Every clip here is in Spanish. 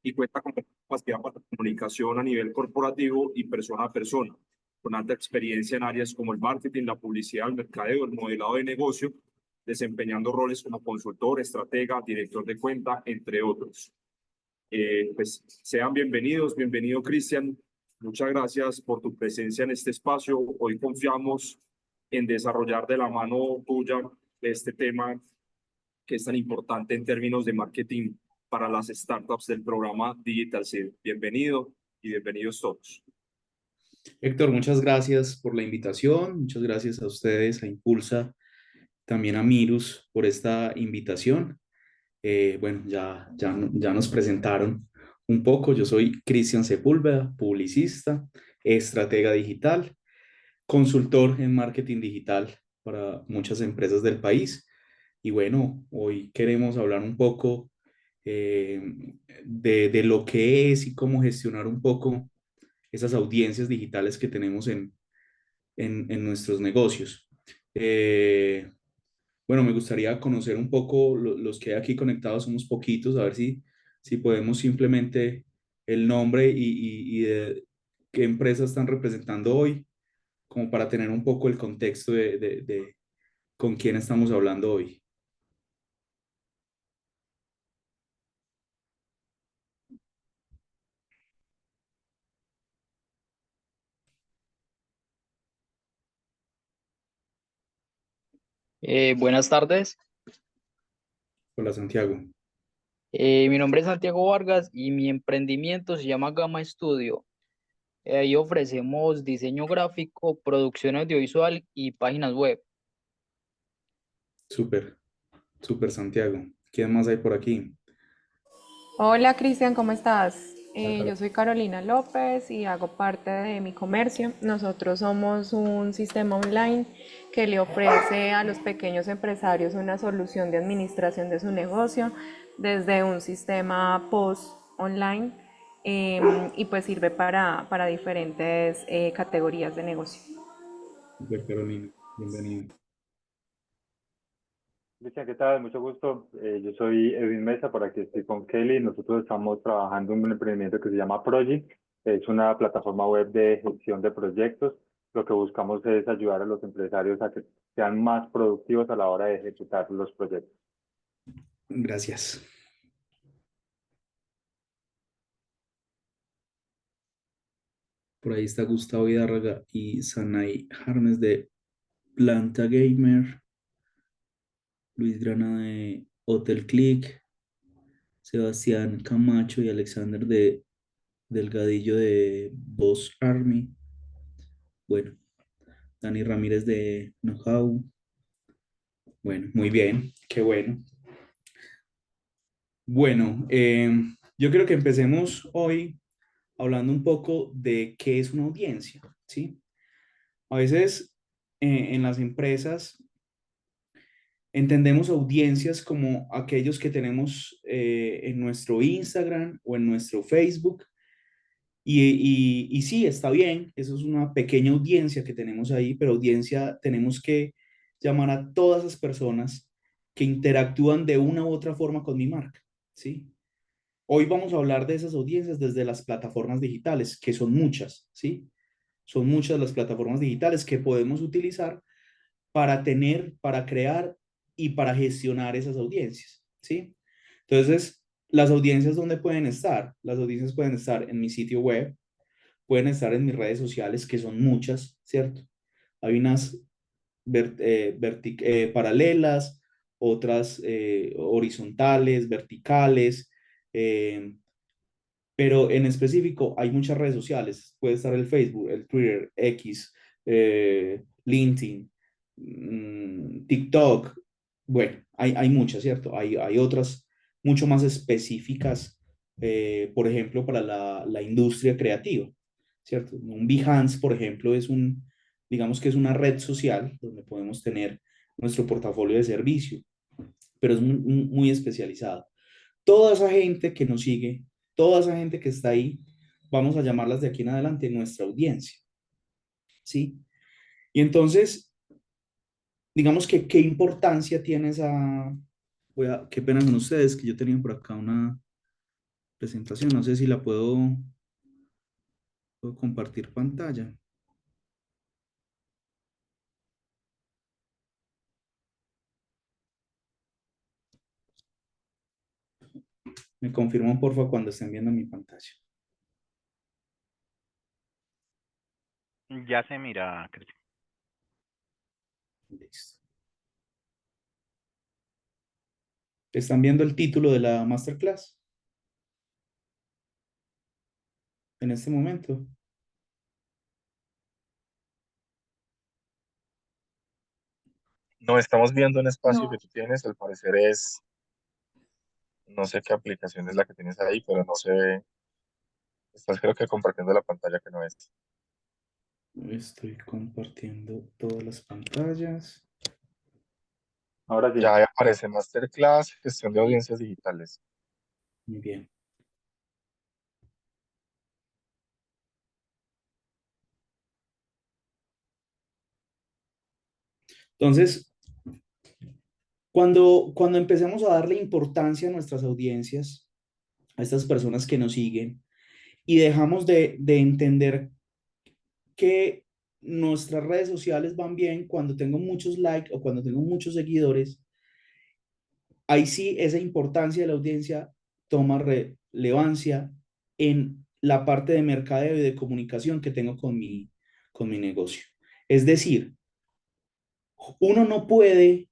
y cuenta con capacidad para comunicación a nivel corporativo y persona a persona, con alta experiencia en áreas como el marketing, la publicidad, el mercadeo, el modelado de negocio, desempeñando roles como consultor, estratega, director de cuenta, entre otros. Pues sean bienvenidos, bienvenido Cristian. Muchas gracias por tu presencia en este espacio. Hoy confiamos en desarrollar de la mano tuya este tema que es tan importante en términos de marketing para las startups del programa Digital Seed. Bienvenido y bienvenidos todos. Héctor, muchas gracias por la invitación, muchas gracias a ustedes, a Impulsa, también a Mirus por esta invitación. Bueno, ya nos presentaron un poco. Yo soy Cristian Sepúlveda, publicista, estratega digital, consultor en marketing digital para muchas empresas del país. Y bueno, hoy queremos hablar un poco eh, de lo que es y cómo gestionar un poco esas audiencias digitales que tenemos en nuestros negocios. Eh, bueno, me gustaría conocer un poco los que hay aquí conectados, somos poquitos, a ver si podemos simplemente el nombre y de qué empresas están representando hoy, como para tener un poco el contexto de con quién estamos hablando hoy. Buenas tardes. Hola, Santiago. Mi nombre es Santiago Vargas y mi emprendimiento se llama Gama Studio. Ahí ofrecemos diseño gráfico, producción audiovisual y páginas web. Súper, súper, Santiago. ¿Quién más hay por aquí? Hola Cristian, ¿cómo estás? Hola, Yo soy Carolina López y hago parte de Mi Comercio. Nosotros somos un sistema online que le ofrece a los pequeños empresarios una solución de administración de su negocio desde un sistema POS online y pues sirve para diferentes categorías de negocio. Súper, Carolina. Bienvenido. Cristian, ¿qué tal? Mucho gusto. Yo soy Edwin Mesa, por aquí estoy con Kelly. Nosotros estamos trabajando en un emprendimiento que se llama Proji. Es una plataforma web de gestión de proyectos. Lo que buscamos es ayudar a los empresarios a que sean más productivos a la hora de ejecutar los proyectos. Gracias. Por ahí está Gustavo Hidárraga y Sanay Harmes de Planta Gamer, Luis Grana de Hotel Click, Sebastián Camacho y Alexander de Delgadillo de Boss Army. Bueno, Dani Ramírez de Know-How. Bueno, muy bien, qué bueno. Bueno, yo creo que empecemos hoy hablando un poco de qué es una audiencia, ¿sí? A veces en las empresas entendemos audiencias como aquellos que tenemos en nuestro Instagram o en nuestro Facebook. Y sí, está bien, eso es una pequeña audiencia que tenemos ahí, pero audiencia tenemos que llamar a todas las personas que interactúan de una u otra forma con mi marca, ¿sí? Hoy vamos a hablar de esas audiencias desde las plataformas digitales, que son muchas, ¿sí? Son muchas las plataformas digitales que podemos utilizar para tener, para crear y para gestionar esas audiencias, ¿sí? Entonces, las audiencias, ¿dónde pueden estar? Las audiencias pueden estar en mi sitio web, pueden estar en mis redes sociales, que son muchas, ¿cierto? Hay unas paralelas, otras horizontales, verticales, eh, pero en específico hay muchas redes sociales. Puede estar el Facebook, el Twitter, X, LinkedIn, TikTok. Bueno, hay muchas, ¿cierto? Hay otras mucho más específicas, por ejemplo, para la industria creativa, ¿cierto? Un Behance, por ejemplo, digamos que es una red social donde podemos tener nuestro portafolio de servicio, pero es muy especializado. Toda esa gente que nos sigue, toda esa gente que está ahí, vamos a llamarlas de aquí en adelante nuestra audiencia, ¿sí? Y entonces, digamos que qué importancia tiene esa... qué pena con ustedes, que yo tenía por acá presentación. No sé si la puedo compartir pantalla. Me confirman, porfa, cuando estén viendo mi pantalla. Ya se mira, Cristian. Listo. ¿Están viendo el título de la masterclass en este momento? No, estamos viendo un espacio que No. tú tienes, al parecer es, no sé qué aplicación es la que tienes ahí, pero no se ve, estás creo que compartiendo la pantalla que no es. Estoy compartiendo todas las pantallas. Ahora sí. Ya ahí aparece Masterclass, gestión de audiencias digitales. Muy bien. Entonces, cuando empecemos a darle importancia a nuestras audiencias, a estas personas que nos siguen, y dejamos de entender que nuestras redes sociales van bien cuando tengo muchos likes o cuando tengo muchos seguidores, ahí sí esa importancia de la audiencia toma relevancia en la parte de mercadeo y de comunicación que tengo con mi negocio. Es decir, uno no puede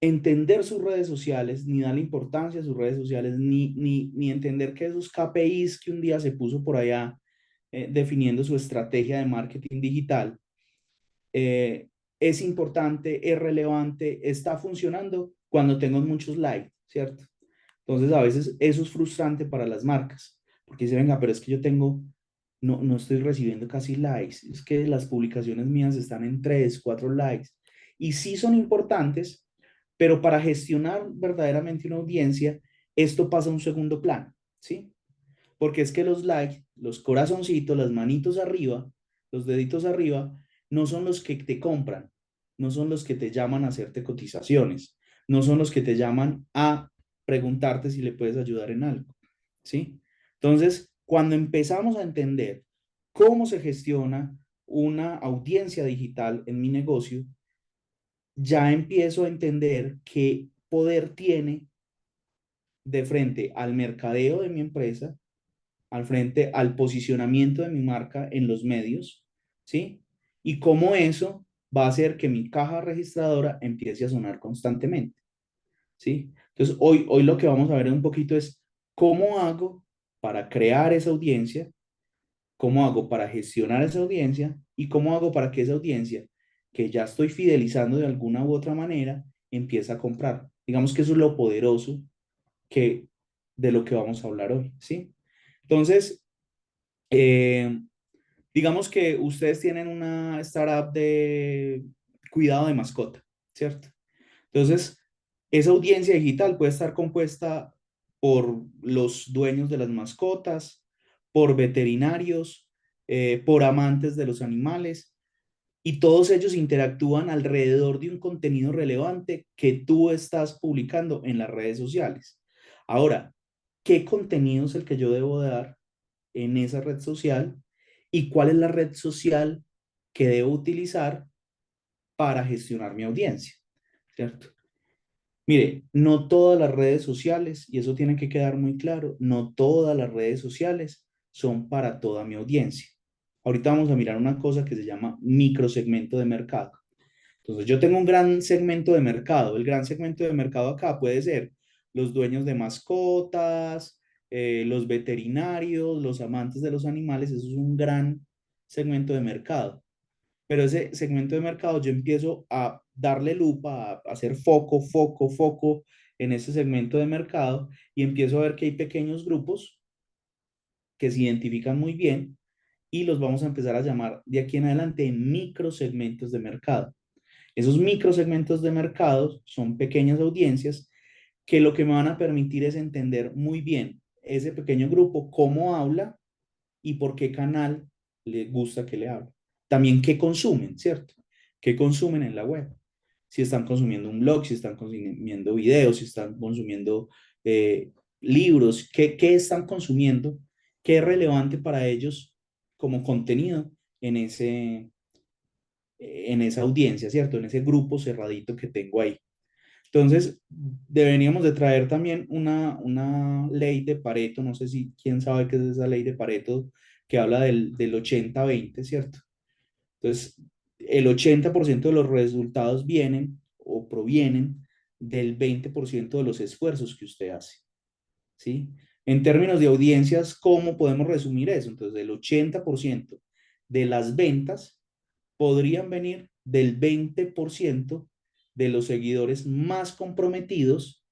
entender sus redes sociales, ni darle importancia a sus redes sociales, ni entender que esos KPIs que un día se puso por allá definiendo su estrategia de marketing digital, eh, es importante, es relevante, está funcionando cuando tengo muchos likes, ¿cierto? Entonces a veces eso es frustrante para las marcas, porque dice, venga, pero es que yo tengo, no estoy recibiendo casi likes, es que las publicaciones mías están en 3 4 likes, y sí son importantes, pero para gestionar verdaderamente una audiencia, esto pasa a un segundo plano, ¿sí? Porque es que los likes, los corazoncitos, las manitos arriba, los deditos arriba, no son los que te compran, no son los que te llaman a hacerte cotizaciones, no son los que te llaman a preguntarte si le puedes ayudar en algo, ¿sí? Entonces, cuando empezamos a entender cómo se gestiona una audiencia digital en mi negocio, ya empiezo a entender qué poder tiene de frente al mercadeo de mi empresa, al frente al posicionamiento de mi marca en los medios, ¿sí? Y cómo eso va a hacer que mi caja registradora empiece a sonar constantemente, ¿sí? Entonces, hoy lo que vamos a ver un poquito es cómo hago para crear esa audiencia, cómo hago para gestionar esa audiencia y cómo hago para que esa audiencia que ya estoy fidelizando de alguna u otra manera empiece a comprar. Digamos que eso es lo poderoso que de lo que vamos a hablar hoy, ¿sí? Entonces, eh, digamos que ustedes tienen una startup de cuidado de mascota, ¿cierto? Entonces, esa audiencia digital puede estar compuesta por los dueños de las mascotas, por veterinarios, por amantes de los animales, y todos ellos interactúan alrededor de un contenido relevante que tú estás publicando en las redes sociales. Ahora, ¿qué contenido es el que yo debo dar en esa red social y cuál es la red social que debo utilizar para gestionar mi audiencia? ¿Cierto? Mire, no todas las redes sociales, y eso tiene que quedar muy claro, no todas las redes sociales son para toda mi audiencia. Ahorita vamos a mirar una cosa que se llama microsegmento de mercado. Entonces, yo tengo un gran segmento de mercado. El gran segmento de mercado acá puede ser los dueños de mascotas, los veterinarios, los amantes de los animales. Eso es un gran segmento de mercado. Pero ese segmento de mercado yo empiezo a darle lupa, a hacer foco en ese segmento de mercado y empiezo a ver que hay pequeños grupos que se identifican muy bien y los vamos a empezar a llamar de aquí en adelante microsegmentos de mercado. Esos microsegmentos de mercado son pequeñas audiencias que lo que me van a permitir es entender muy bien ese pequeño grupo, cómo habla y por qué canal le gusta que le hable. También qué consumen, ¿cierto? ¿Qué consumen en la web? Si están consumiendo un blog, si están consumiendo videos, si están consumiendo libros, qué están consumiendo, qué es relevante para ellos como contenido en en esa audiencia, ¿cierto? En ese grupo cerradito que tengo ahí. Entonces, deberíamos de traer también una ley de Pareto, no sé si quién sabe qué es esa ley de Pareto que habla del 80-20, ¿cierto? Entonces, el 80% de los resultados vienen o provienen del 20% de los esfuerzos que usted hace, ¿sí? En términos de audiencias, ¿cómo podemos resumir eso? Entonces, el 80% de las ventas podrían venir del 20% de los seguidores más comprometidos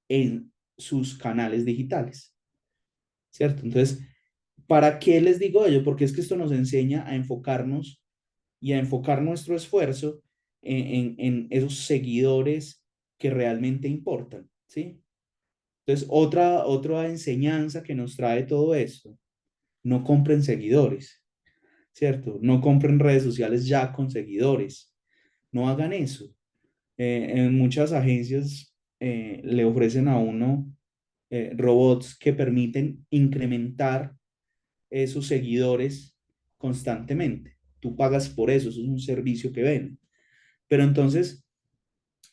en sus canales digitales, ¿cierto? Entonces, ¿para qué les digo ello? Porque es que esto nos enseña a enfocarnos y a enfocar nuestro esfuerzo en esos seguidores que realmente importan, ¿sí? Entonces, otra enseñanza que nos trae todo esto, no compren seguidores, ¿cierto? No compren redes sociales ya con seguidores, no hagan eso. En muchas agencias le ofrecen a uno robots que permiten incrementar esos seguidores constantemente. Tú pagas por eso, eso es un servicio que venden. Pero entonces,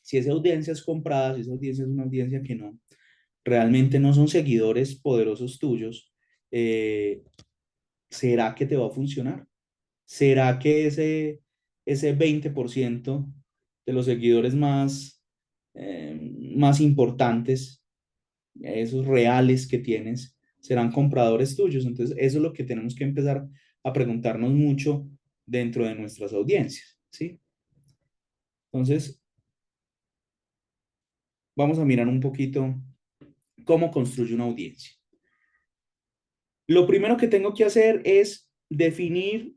si esa audiencia es comprada, si esa audiencia es una audiencia que no, realmente no son seguidores poderosos tuyos, eh, ¿será que te va a funcionar? ¿Será que ese 20% de los seguidores más importantes, esos reales que tienes, serán compradores tuyos? Entonces, eso es lo que tenemos que empezar a preguntarnos mucho dentro de nuestras audiencias, ¿sí? Entonces, vamos a mirar un poquito cómo construye una audiencia. Lo primero que tengo que hacer es definir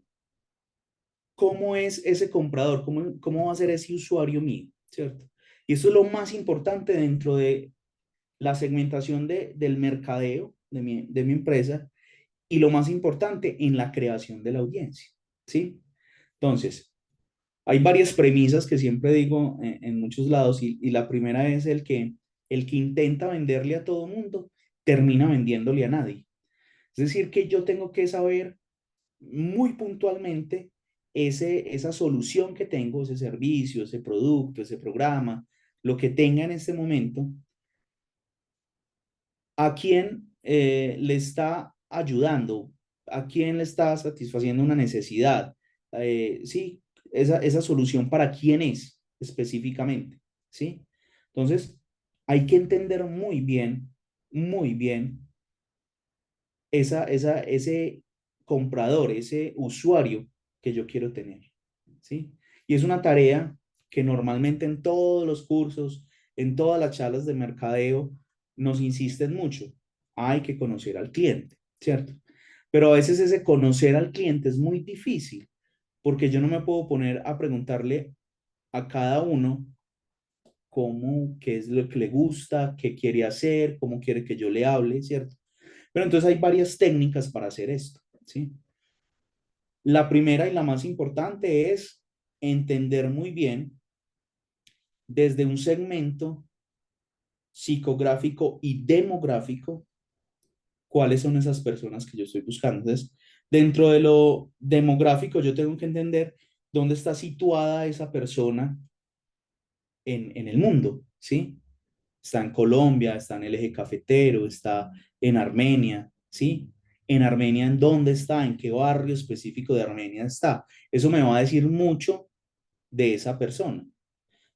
cómo es ese comprador, cómo va a ser ese usuario mío, ¿cierto? Y eso es lo más importante dentro de la segmentación del mercadeo de mi empresa y lo más importante en la creación de la audiencia, ¿sí? Entonces, hay varias premisas que siempre digo en muchos lados y la primera es el que intenta venderle a todo mundo termina vendiéndole a nadie. Es decir, que yo tengo que saber muy puntualmente esa solución que tengo, ese servicio, ese producto, ese programa, lo que tenga en este momento, a quién le está ayudando, a quién le está satisfaciendo una necesidad. Sí, esa solución para quién es específicamente, ¿sí? Entonces, hay que entender muy bien ese comprador, ese usuario que yo quiero tener, ¿sí? Y es una tarea que normalmente en todos los cursos, en todas las charlas de mercadeo, nos insisten mucho. Hay que conocer al cliente, ¿cierto? Pero a veces ese conocer al cliente es muy difícil, porque yo no me puedo poner a preguntarle a cada uno qué es lo que le gusta, qué quiere hacer, cómo quiere que yo le hable, ¿cierto? Pero entonces hay varias técnicas para hacer esto, ¿sí? La primera y la más importante es entender muy bien desde un segmento psicográfico y demográfico cuáles son esas personas que yo estoy buscando. Entonces, dentro de lo demográfico, yo tengo que entender dónde está situada esa persona en el mundo, ¿sí? Está en Colombia, está en el eje cafetero, está en Armenia, ¿sí? En Armenia, ¿en dónde está? ¿En qué barrio específico de Armenia está? Eso me va a decir mucho de esa persona,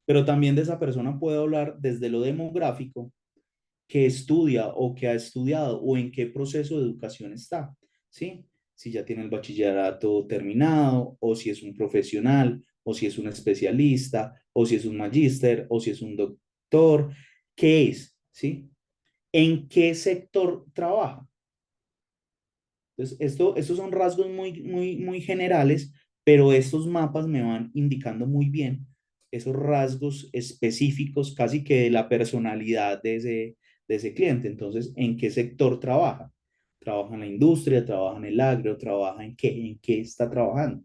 pero también de esa persona puedo hablar desde lo demográfico, que estudia o que ha estudiado o en qué proceso de educación está, ¿sí? Si ya tiene el bachillerato terminado o si es un profesional o si es un especialista o si es un magíster o si es un doctor, ¿qué es? ¿Sí? ¿En qué sector trabaja? Entonces, estos son rasgos muy generales, pero estos mapas me van indicando muy bien esos rasgos específicos, casi que de la personalidad de ese cliente. Entonces, ¿en qué sector trabaja? ¿Trabaja en la industria? ¿Trabaja en el agro? ¿Trabaja en qué está trabajando?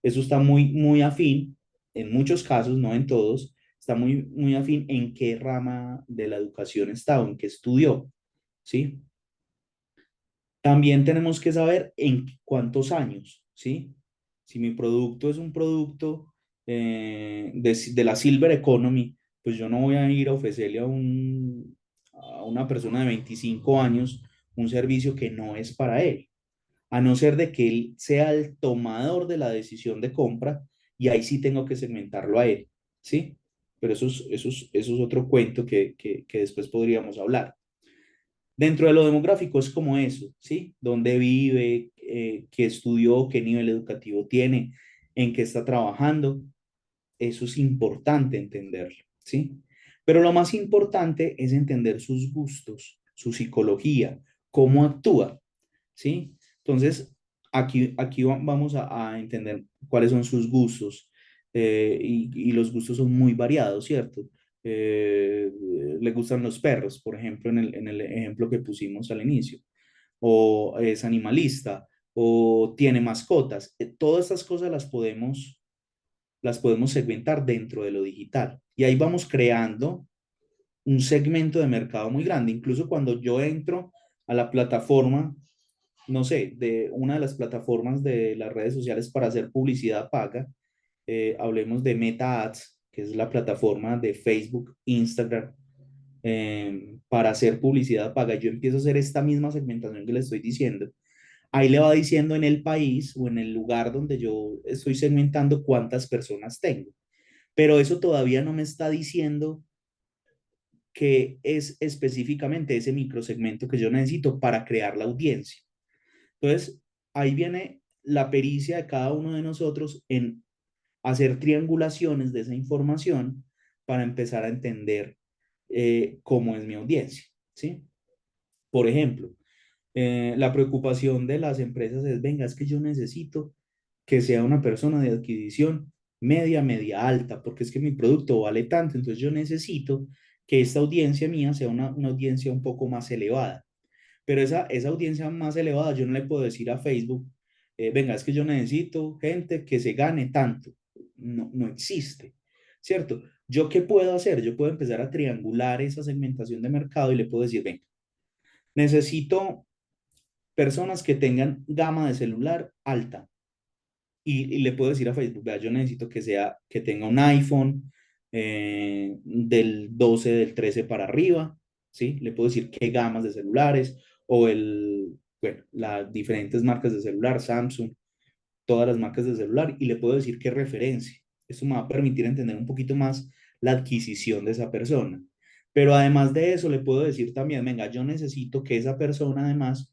Eso está muy afín, en muchos casos, no en todos, está muy afín en qué rama de la educación está o en qué estudió, ¿sí? También tenemos que saber en cuántos años, ¿sí? Si mi producto es un producto de la Silver Economy, pues yo no voy a ir a ofrecerle a una persona de 25 años un servicio que no es para él, a no ser de que él sea el tomador de la decisión de compra y ahí sí tengo que segmentarlo a él, ¿sí? Pero eso es otro cuento que después podríamos hablar. Dentro de lo demográfico es como eso, ¿sí? ¿Dónde vive? ¿Qué estudió? ¿Qué nivel educativo tiene? ¿En qué está trabajando? Eso es importante entenderlo, ¿sí? Pero lo más importante es entender sus gustos, su psicología, cómo actúa, ¿sí? Entonces, aquí vamos a entender cuáles son sus gustos y los gustos son muy variados, ¿cierto? Eh, Le gustan los perros, por ejemplo, en el ejemplo que pusimos al inicio, o es animalista, o tiene mascotas. Todas estas cosas las podemos segmentar dentro de lo digital. Y ahí vamos creando un segmento de mercado muy grande. Incluso cuando yo entro a la plataforma, no sé, de una de las plataformas de las redes sociales para hacer publicidad paga, hablemos de Meta Ads, que es la plataforma de Facebook, Instagram, para hacer publicidad paga. Yo empiezo a hacer esta misma segmentación que le estoy diciendo. Ahí le va diciendo en el país o en el lugar donde yo estoy segmentando cuántas personas tengo. Pero eso todavía no me está diciendo que es específicamente ese microsegmento que yo necesito para crear la audiencia. Entonces, ahí viene la pericia de cada uno de nosotros en hacer triangulaciones de esa información para empezar a entender cómo es mi audiencia, ¿sí? Por ejemplo, la preocupación de las empresas es, venga, es que yo necesito que sea una persona de adquisición media, media alta, porque es que mi producto vale tanto, entonces yo necesito que esta audiencia mía sea una audiencia un poco más elevada. Pero esa audiencia más elevada, yo no le puedo decir a Facebook, venga, es que yo necesito gente que se gane tanto. No, no existe, ¿cierto? ¿Yo qué puedo hacer? Yo puedo empezar a triangular esa segmentación de mercado y le puedo decir, venga, necesito personas que tengan gama de celular alta. Y le puedo decir a Facebook, vea, yo necesito que tenga un iPhone del 12 del 13 para arriba, ¿sí? Le puedo decir qué gamas de celulares o bueno, las diferentes marcas de celular, Samsung, todas las marcas de celular, y le puedo decir qué referencia. Esto me va a permitir entender un poquito más la adquisición de esa persona. Pero además de eso, le puedo decir también, venga, yo necesito que esa persona además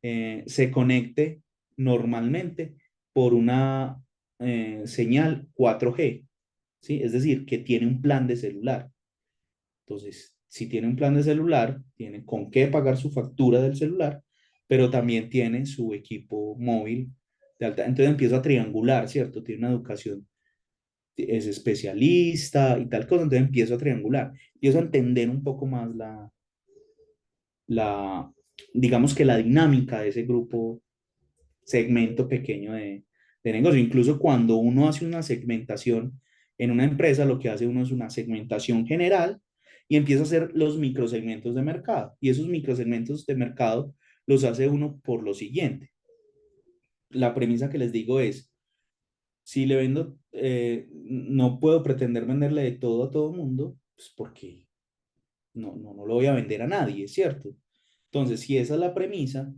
se conecte normalmente por una señal 4G, ¿sí? Es decir, que tiene un plan de celular. Entonces, si tiene un plan de celular, tiene con qué pagar su factura del celular, pero también tiene su equipo móvil de alta. Entonces empiezo a triangular, ¿cierto? Tiene una educación, es especialista y tal cosa, entonces empiezo a triangular. Empiezo a entender un poco más la digamos que la dinámica de ese grupo segmento pequeño de negocio. Incluso cuando uno hace una segmentación en una empresa, lo que hace uno es una segmentación general y empieza a hacer los microsegmentos de mercado. Y esos microsegmentos de mercado los hace uno por lo siguiente. La premisa que les digo es, si le vendo, no puedo pretender venderle de todo a todo mundo, pues porque no lo voy a vender a nadie, ¿cierto? Entonces, si esa es la premisa,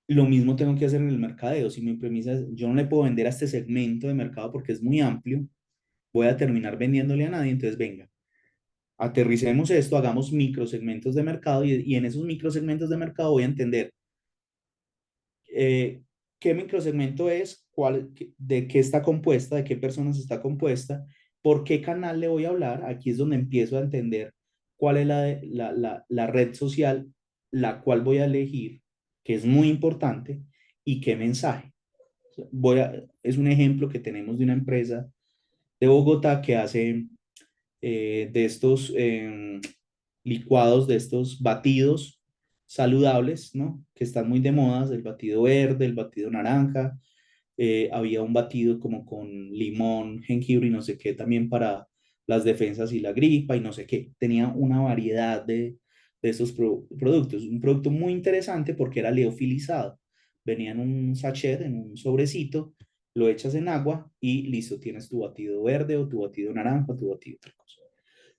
lo mismo tengo que hacer en el mercadeo. Si mi premisa es, yo no le puedo vender a este segmento de mercado porque es muy amplio, voy a terminar vendiéndole a nadie. Entonces, venga, aterricemos esto, hagamos microsegmentos de mercado y en esos microsegmentos de mercado voy a entender qué microsegmento es, de qué está compuesta, de qué personas está compuesta, por qué canal le voy a hablar. Aquí es donde empiezo a entender cuál es la red social la cual voy a elegir, que es muy importante, y qué mensaje. Es un ejemplo que tenemos de una empresa de Bogotá que hace de estos licuados, de estos batidos saludables, ¿no? Que están muy de moda, el batido verde, el batido naranja. Había un batido como con limón, jengibre y no sé qué también para las defensas y la gripa y no sé qué. Tenía una variedad de estos productos. Un producto muy interesante porque era leofilizado. Venía en un sachet, en un sobrecito, lo echas en agua y listo, tienes tu batido verde o tu batido naranja o tu batido otra cosa.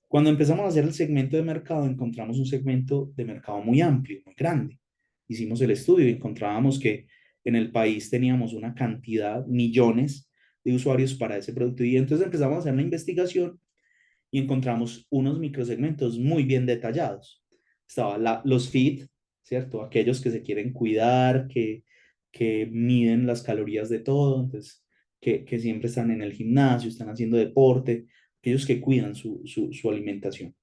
Cuando empezamos a hacer el segmento de mercado, encontramos un segmento de mercado muy amplio, muy grande. Hicimos el estudio y encontrábamos que en el país teníamos una cantidad, millones de usuarios para ese producto. Y entonces empezamos a hacer una investigación y encontramos unos microsegmentos muy bien detallados. Estaba los fit, ¿cierto? Aquellos que se quieren cuidar, que miden las calorías de todo, entonces, que siempre están en el gimnasio, están haciendo deporte, aquellos que cuidan su alimentación.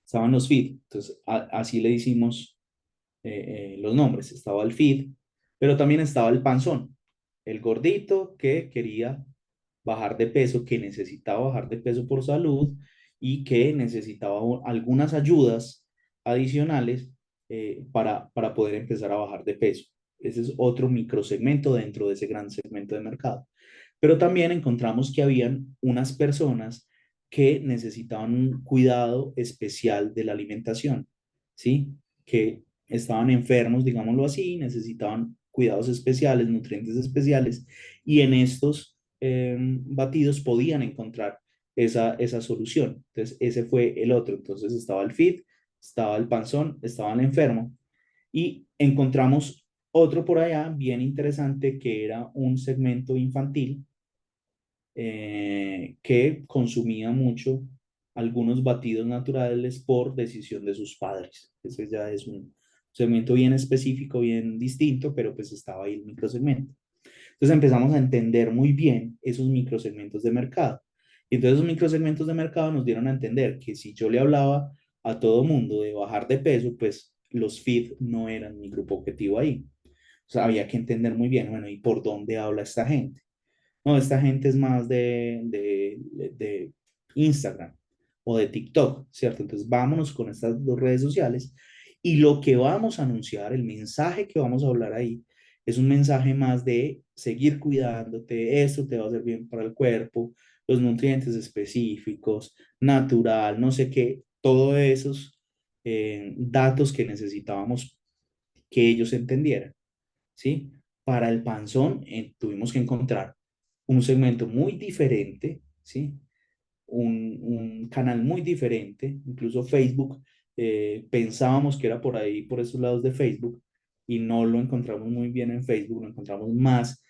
Estaban los fit, entonces así le hicimos los nombres. Estaba el fit, pero también estaba el panzón, el gordito que quería bajar de peso, que necesitaba bajar de peso por salud y que necesitaba algunas ayudas adicionales para poder empezar a bajar de peso. Ese es otro microsegmento dentro de ese gran segmento de mercado. Pero también encontramos que habían unas personas que necesitaban un cuidado especial de la alimentación, ¿sí? Que estaban enfermos, digámoslo así, necesitaban cuidados especiales, nutrientes especiales, y en estos batidos podían encontrar esa solución. Entonces, ese fue el otro. Entonces, estaba el fit, estaba el panzón, estaba el enfermo, y encontramos otro por allá bien interesante que era un segmento infantil que consumía mucho algunos batidos naturales por decisión de sus padres. Ese ya es un segmento bien específico, bien distinto, pero pues estaba ahí el microsegmento. Entonces empezamos a entender muy bien esos microsegmentos de mercado. Y entonces esos microsegmentos de mercado nos dieron a entender que si yo le hablaba a todo mundo de bajar de peso, pues los feed no eran mi grupo objetivo ahí. O sea, había que entender muy bien, bueno, ¿y por dónde habla esta gente? No, esta gente es más de Instagram o de TikTok, ¿cierto? Entonces vámonos con estas dos redes sociales y lo que vamos a anunciar, el mensaje que vamos a hablar ahí, es un mensaje más de seguir cuidándote, esto te va a hacer bien para el cuerpo, los nutrientes específicos, natural, no sé qué, todos esos datos que necesitábamos que ellos entendieran, ¿sí? Para el panzón tuvimos que encontrar un segmento muy diferente, ¿sí? Un canal muy diferente, incluso Facebook, pensábamos que era por ahí, por esos lados de Facebook, y no lo encontramos muy bien en Facebook, lo encontramos más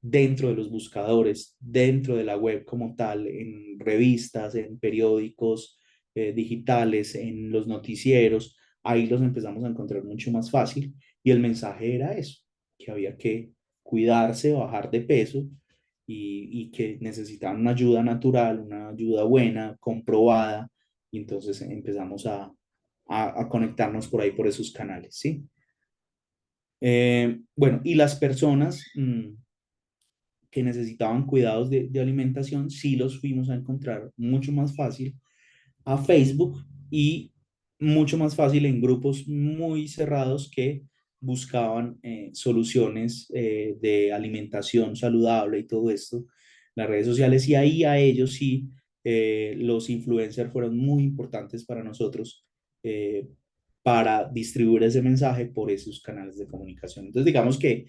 dentro de los buscadores, dentro de la web como tal, en revistas, en periódicos digitales, en los noticieros, ahí los empezamos a encontrar mucho más fácil, y el mensaje era eso, que había que cuidarse, bajar de peso, y que necesitaban una ayuda natural, una ayuda buena, comprobada, y entonces empezamos a conectarnos por ahí, por esos canales, ¿sí? Bueno, y las personas que necesitaban cuidados de alimentación, sí los fuimos a encontrar mucho más fácil a Facebook y mucho más fácil en grupos muy cerrados que buscaban soluciones de alimentación saludable y todo esto, las redes sociales, y ahí a ellos sí, los influencers fueron muy importantes para nosotros para distribuir ese mensaje por esos canales de comunicación. Entonces, digamos que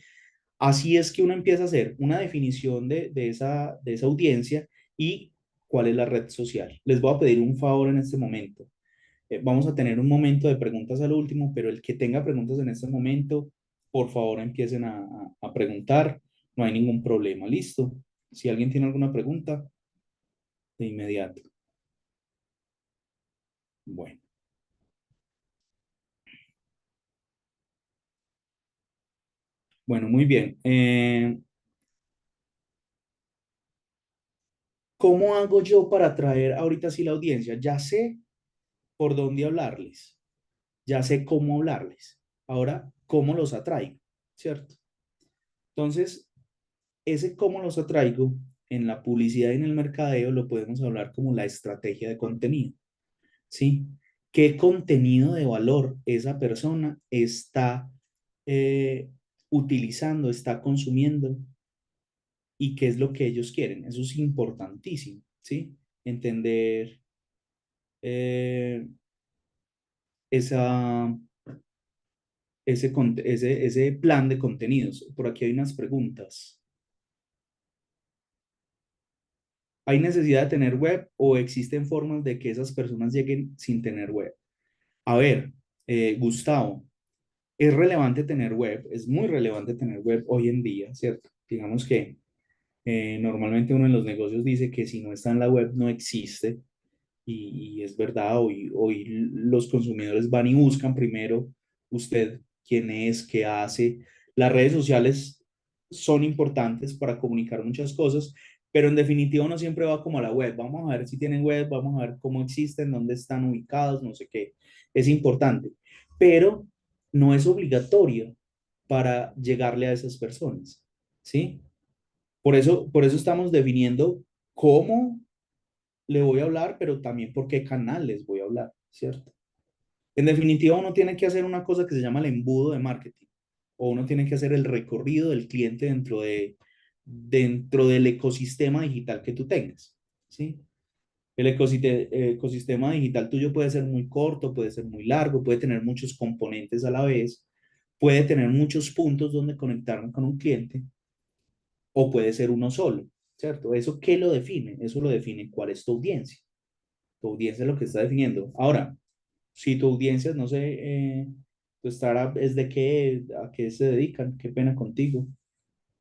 así es que uno empieza a hacer una definición de esa audiencia y cuál es la red social. Les voy a pedir un favor en este momento. Vamos a tener un momento de preguntas al último, pero el que tenga preguntas en este momento, por favor empiecen a preguntar. No hay ningún problema. ¿Listo? Si alguien tiene alguna pregunta, de inmediato. Bueno. Bueno, muy bien. ¿Cómo hago yo para atraer ahorita sí la audiencia? Ya sé por dónde hablarles. Ya sé cómo hablarles. Ahora, ¿cómo los atraigo? ¿Cierto? Entonces, ese cómo los atraigo en la publicidad y en el mercadeo lo podemos hablar como la estrategia de contenido. ¿Sí? ¿Qué contenido de valor esa persona está eh, utilizando, está consumiendo y qué es lo que ellos quieren? Eso es importantísimo, ¿sí? Entender eh, esa, ese plan de contenidos. Por aquí hay unas preguntas. ¿Hay necesidad de tener web o existen formas de que esas personas lleguen sin tener web? A ver, Gustavo, es relevante tener web, es muy relevante tener web hoy en día, ¿cierto? Digamos que normalmente uno en los negocios dice que si no está en la web no existe y es verdad, hoy los consumidores van y buscan primero usted quién es, qué hace. Las redes sociales son importantes para comunicar muchas cosas, pero en definitiva uno siempre va como a la web. Vamos a ver si tienen web, vamos a ver cómo existen, dónde están ubicados, no sé qué. Es importante, pero no es obligatorio para llegarle a esas personas, ¿sí? Por eso estamos definiendo cómo le voy a hablar, pero también por qué canal les voy a hablar, ¿cierto? En definitiva, uno tiene que hacer una cosa que se llama el embudo de marketing, o uno tiene que hacer el recorrido del cliente dentro del ecosistema digital que tú tengas, ¿sí? El ecosistema digital tuyo puede ser muy corto, puede ser muy largo, puede tener muchos componentes a la vez, puede tener muchos puntos donde conectarme con un cliente, o puede ser uno solo, ¿cierto? ¿Eso qué lo define? Eso lo define cuál es tu audiencia. Tu audiencia es lo que está definiendo. Ahora, si tu audiencia, no sé, tu startup es de qué, a qué se dedican, qué pena contigo.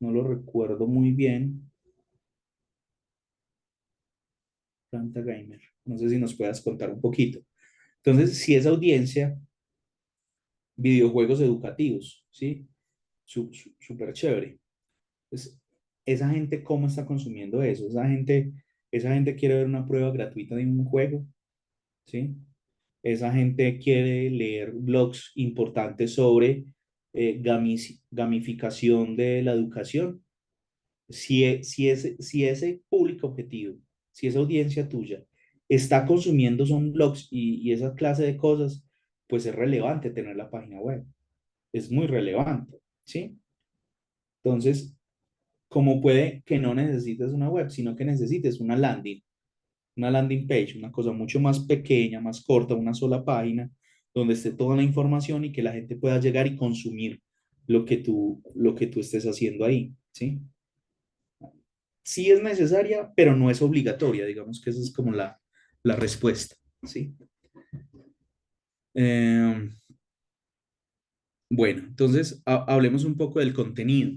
No lo recuerdo muy bien. Planta Gamer. No sé si nos puedas contar un poquito. Entonces, si esa audiencia, videojuegos educativos, ¿sí? Súper chévere. Pues, esa gente, ¿cómo está consumiendo eso? Esa gente quiere ver una prueba gratuita de un juego, ¿sí? Esa gente quiere leer blogs importantes sobre gamificación de la educación. Si ese público objetivo, si esa audiencia tuya está consumiendo son blogs y esa clase de cosas, pues es relevante tener la página web. Es muy relevante, ¿sí? Entonces, como puede que no necesites una web, sino que necesites una landing page, una cosa mucho más pequeña, más corta, una sola página, donde esté toda la información y que la gente pueda llegar y consumir lo que tú estés haciendo ahí, ¿sí? Sí es necesaria, pero no es obligatoria, digamos que esa es como la respuesta, ¿sí? Eh, bueno, entonces hablemos un poco del contenido.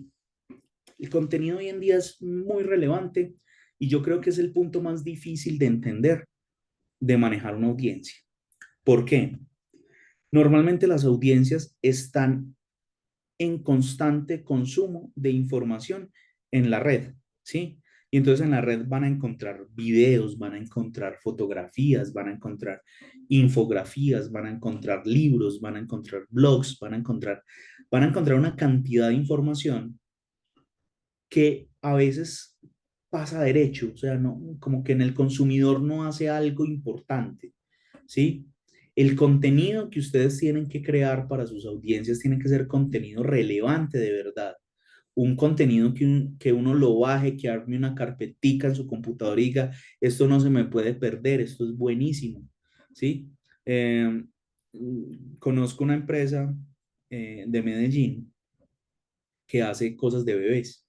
El contenido hoy en día es muy relevante y yo creo que es el punto más difícil de entender, de manejar una audiencia. ¿Por qué? Normalmente las audiencias están en constante consumo de información en la red, ¿sí? Y entonces en la red van a encontrar videos, van a encontrar fotografías, van a encontrar infografías, van a encontrar libros, van a encontrar blogs, van a encontrar una cantidad de información que a veces pasa derecho, o sea, no, como que en el consumidor no hace algo importante, ¿sí? El contenido que ustedes tienen que crear para sus audiencias tiene que ser contenido relevante de verdad. Un contenido que uno lo baje, que arme una carpetica en su computador y diga, esto no se me puede perder, esto es buenísimo, ¿sí? Eh, Conozco una empresa de Medellín que hace cosas de bebés,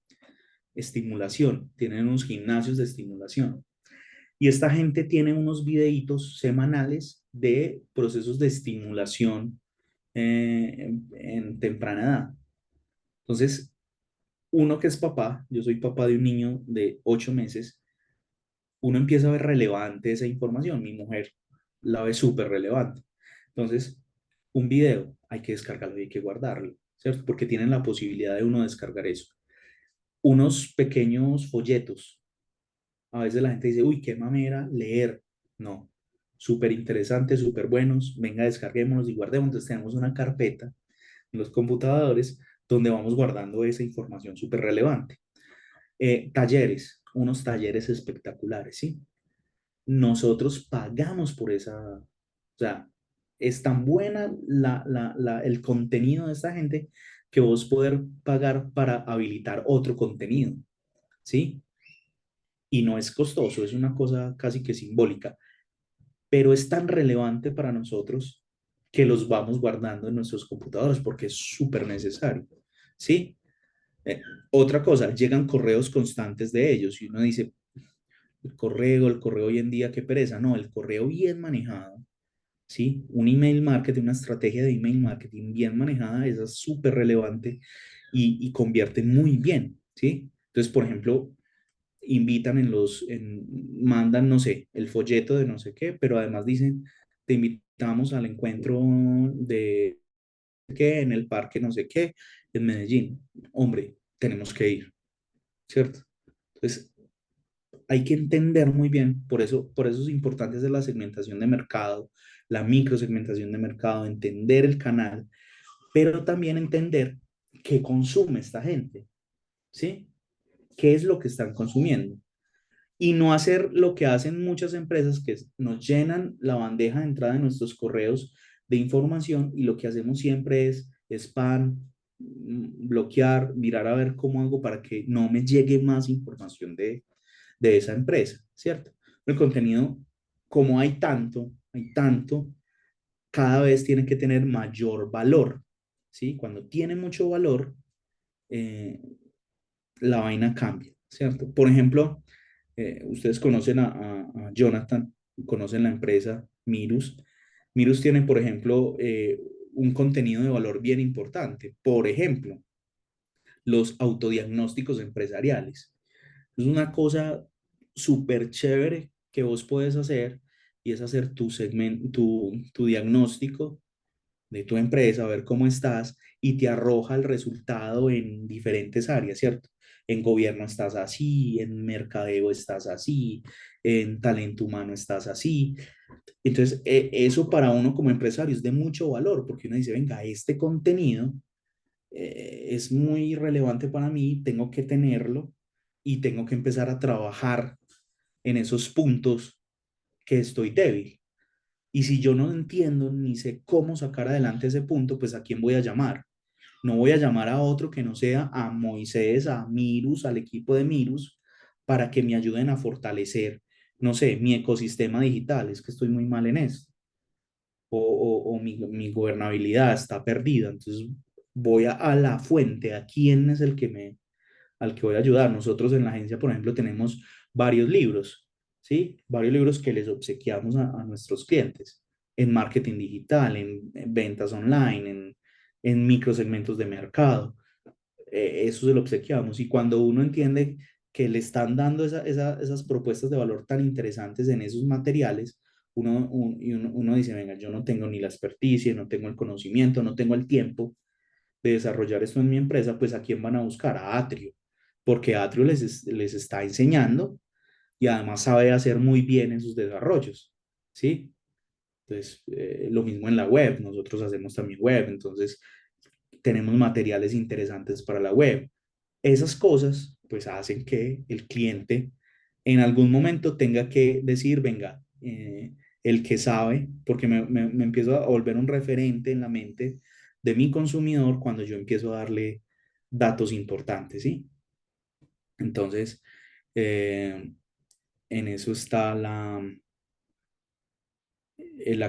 estimulación, tienen unos gimnasios de estimulación. Y esta gente tiene unos videitos semanales de procesos de estimulación en temprana edad. Entonces, uno que es papá, yo soy papá de un niño de 8 meses, uno empieza a ver relevante esa información. Mi mujer la ve súper relevante. Entonces, un video hay que descargarlo y hay que guardarlo, ¿cierto? Porque tienen la posibilidad de uno descargar eso. Unos pequeños folletos. A veces la gente dice, uy, qué mamera leer. No, súper interesante, súper buenos. Venga, descarguémonos y guardemos. Entonces tenemos una carpeta en los computadores donde vamos guardando esa información súper relevante. Talleres, unos talleres espectaculares, ¿sí? Nosotros pagamos por esa, o sea, es tan buena el contenido de esta gente que vos poder pagar para habilitar otro contenido, ¿sí? Y no es costoso, es una cosa casi que simbólica, pero es tan relevante para nosotros que los vamos guardando en nuestros computadores porque es súper necesario, ¿sí? Eh, Otra cosa, llegan correos constantes de ellos y uno dice, el correo hoy en día, qué pereza. No, el correo bien manejado, ¿sí? Un email marketing, una estrategia de email marketing bien manejada, esa es súper relevante y convierte muy bien, ¿sí? Entonces, por ejemplo, invitan mandan, no sé, el folleto de no sé qué, pero además dicen, te invitamos al encuentro de qué en el parque no sé qué, en Medellín. Hombre, tenemos que ir, ¿cierto? Entonces, hay que entender muy bien, por eso es importante hacer la segmentación de mercado, la microsegmentación de mercado, entender el canal, pero también entender qué consume esta gente, ¿sí? ¿Qué es lo que están consumiendo? Y no hacer lo que hacen muchas empresas, que nos llenan la bandeja de entrada de nuestros correos de información y lo que hacemos siempre es spam, bloquear, mirar a ver cómo hago para que no me llegue más información de esa empresa, ¿cierto? El contenido, como hay tanto, cada vez tiene que tener mayor valor, ¿sí? Cuando tiene mucho valor, eh, la vaina cambia, ¿cierto? Por ejemplo, ustedes conocen a Jonathan, conocen la empresa Mirus. Mirus tiene, por ejemplo, un contenido de valor bien importante. Por ejemplo, los autodiagnósticos empresariales. Es una cosa súper chévere que vos puedes hacer y es hacer tu diagnóstico de tu empresa, a ver cómo estás y te arroja el resultado en diferentes áreas, ¿cierto? En gobierno estás así, en mercadeo estás así, en talento humano estás así. Entonces, eso para uno como empresario es de mucho valor porque uno dice, venga, este contenido es muy relevante para mí, tengo que tenerlo y tengo que empezar a trabajar en esos puntos que estoy débil. Y si yo no entiendo ni sé cómo sacar adelante ese punto, pues ¿a quién voy a llamar? No voy a llamar a otro que no sea a Moisés, a Mirus, al equipo de Mirus, para que me ayuden a fortalecer, no sé, mi ecosistema digital. Es que estoy muy mal en esto. O mi gobernabilidad está perdida. Entonces voy a la fuente, a quién es al que voy a ayudar. Nosotros en la agencia, por ejemplo, tenemos varios libros, ¿sí? Varios libros que les obsequiamos a nuestros clientes en marketing digital, en ventas online, en microsegmentos de mercado. Eso se lo obsequiamos. Y cuando uno entiende que le están dando esas propuestas de valor tan interesantes en esos materiales, uno dice, venga, yo no tengo ni la experticia, no tengo el conocimiento, no tengo el tiempo de desarrollar esto en mi empresa, pues ¿a quién van a buscar? A Atrio, porque Atrio les está enseñando y además sabe hacer muy bien en sus desarrollos, ¿sí? Entonces, lo mismo en la web, nosotros hacemos también web, entonces tenemos materiales interesantes para la web. Esas cosas, pues hacen que el cliente en algún momento tenga que decir, venga, el que sabe, porque me empiezo a volver un referente en la mente de mi consumidor cuando yo empiezo a darle datos importantes, ¿sí? Entonces, eh, en eso está la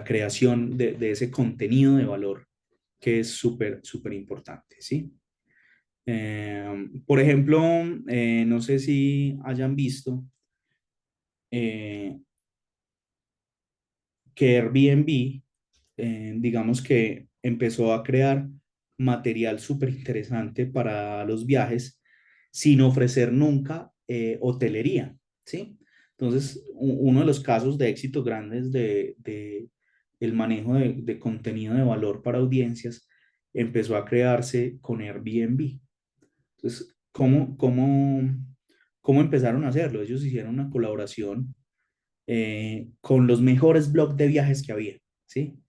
creación de ese contenido de valor que es súper, súper importante, ¿sí? Por ejemplo, no sé si hayan visto eh, que Airbnb, digamos que empezó a crear material súper interesante para los viajes sin ofrecer nunca hotelería, ¿sí? Entonces, uno de los casos de éxito grandes de el manejo de contenido de valor para audiencias empezó a crearse con Airbnb. Entonces, ¿cómo empezaron a hacerlo? Ellos hicieron una colaboración con los mejores blogs de viajes que había, ¿sí?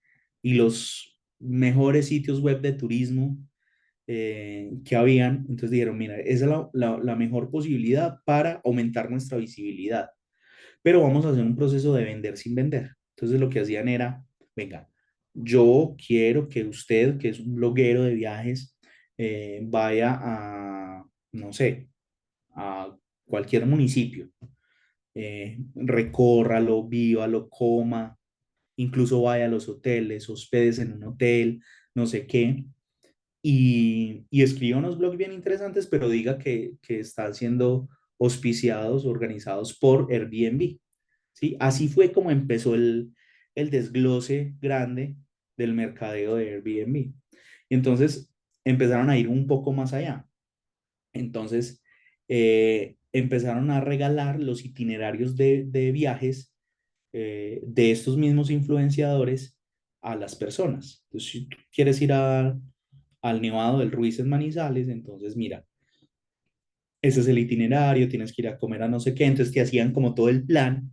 Y los mejores sitios web de turismo que habían. Entonces dijeron, mira, esa es la mejor posibilidad para aumentar nuestra visibilidad, pero vamos a hacer un proceso de vender sin vender. Entonces lo que hacían era, venga, yo quiero que usted, que es un bloguero de viajes, vaya a, no sé, a cualquier municipio, recórralo, vívalo, coma, incluso vaya a los hoteles, hospedes en un hotel, no sé qué, y escriba unos blogs bien interesantes, pero diga que están siendo auspiciados, organizados por Airbnb, ¿sí? Así fue como empezó el desglose grande del mercadeo de Airbnb. Y entonces empezaron a ir un poco más allá. Entonces empezaron a regalar los itinerarios de viajes de estos mismos influenciadores a las personas. Entonces, si tú quieres ir al Nevado del Ruiz en Manizales, entonces mira, ese es el itinerario, tienes que ir a comer a no sé qué, entonces te hacían como todo el plan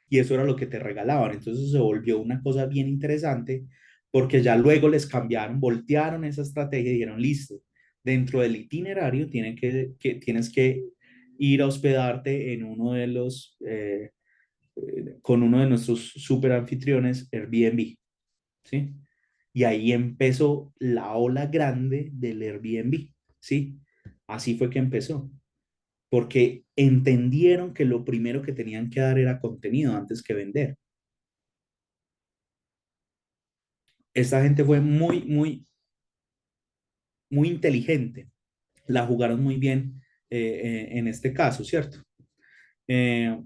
y eso era lo que te regalaban. Entonces se volvió una cosa bien interesante porque ya luego les cambiaron, voltearon esa estrategia y dijeron, listo, dentro del itinerario tienes que ir a hospedarte en uno de los, con uno de nuestros super anfitriones, Airbnb, ¿sí? Y ahí empezó la ola grande del Airbnb, ¿sí? Así fue que empezó porque entendieron que lo primero que tenían que dar era contenido antes que vender. Esta gente fue muy inteligente. La jugaron muy bien en este caso, ¿cierto?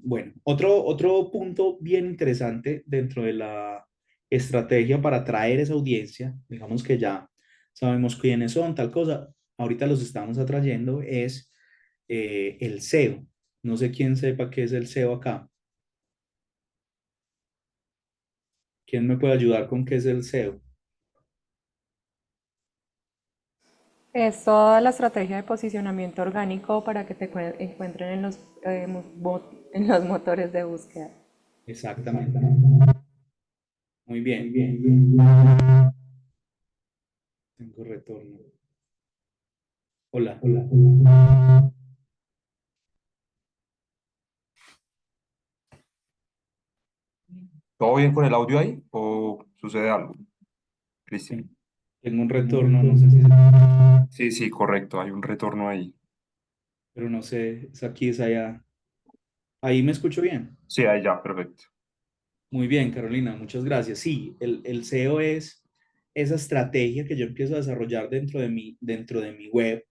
Bueno, otro punto bien interesante dentro de la estrategia para atraer esa audiencia, digamos que ya sabemos quiénes son, tal cosa, ahorita los estamos atrayendo, es el SEO. No sé quién sepa qué es el SEO acá. ¿Quién me puede ayudar con qué es el SEO? Es toda la estrategia de posicionamiento orgánico para que te encuentren en los, en los motores de búsqueda. Exactamente. Muy bien, bien. Tengo retorno. Hola. ¿Todo bien con el audio ahí o sucede algo, Cristian? Tengo un retorno, no sé si, Sí, sí, correcto, hay un retorno ahí. pero no sé, es aquí, es allá. Ahí me escucho bien. Sí, ahí ya, perfecto. Muy bien, Carolina, muchas gracias. Sí, el SEO es esa estrategia que yo empiezo a desarrollar dentro de mi web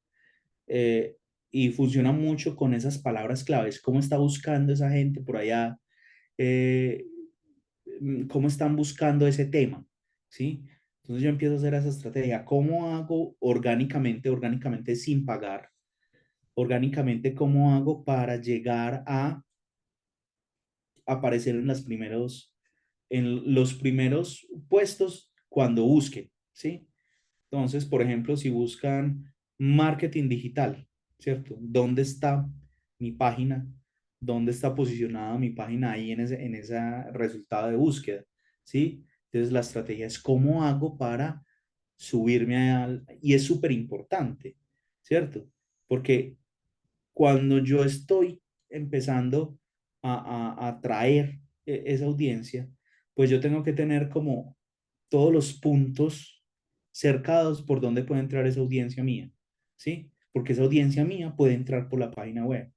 eh, y funciona mucho con esas palabras claves. ¿Cómo está buscando esa gente por allá? Eh, ¿Cómo están buscando ese tema? ¿Sí? Entonces yo empiezo a hacer esa estrategia. ¿Cómo hago orgánicamente sin pagar? Orgánicamente, ¿cómo hago para llegar a aparecer en los primeros puestos cuando busquen? ¿Sí? Entonces, por ejemplo, si buscan marketing digital, ¿cierto? ¿Dónde está mi página? ¿Dónde está posicionada mi página ahí en ese resultado de búsqueda? ¿Sí? Entonces, la estrategia es cómo hago para subirme al... Y es súper importante, ¿cierto? Porque cuando yo estoy empezando a atraer esa audiencia, pues yo tengo que tener como todos los puntos cercados por donde puede entrar esa audiencia mía, ¿sí? Porque esa audiencia mía puede entrar por la página web.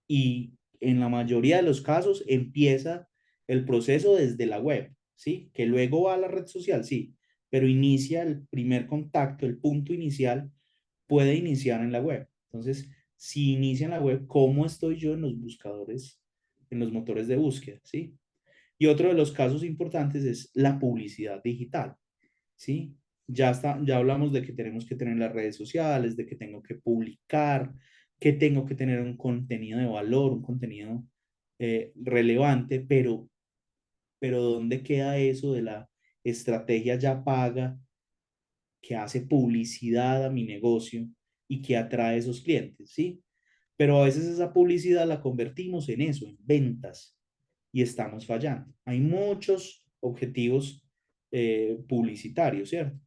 Y en la mayoría de los casos empieza el proceso desde la web, ¿sí? Que luego va a la red social, sí, pero inicia el primer contacto, el punto inicial puede iniciar en la web. Entonces, si inicia en la web, ¿cómo estoy yo en los buscadores, en los motores de búsqueda, ¿sí? Y otro de los casos importantes es la publicidad digital, ¿sí? Ya hablamos de que tenemos que tener las redes sociales, de que tengo que publicar, que tengo que tener un contenido de valor, un contenido relevante, pero ¿dónde queda eso de la estrategia ya paga que hace publicidad a mi negocio y que atrae a esos clientes, ¿sí? Pero a veces esa publicidad la convertimos en eso, en ventas, y estamos fallando. Hay muchos objetivos publicitarios, ¿cierto?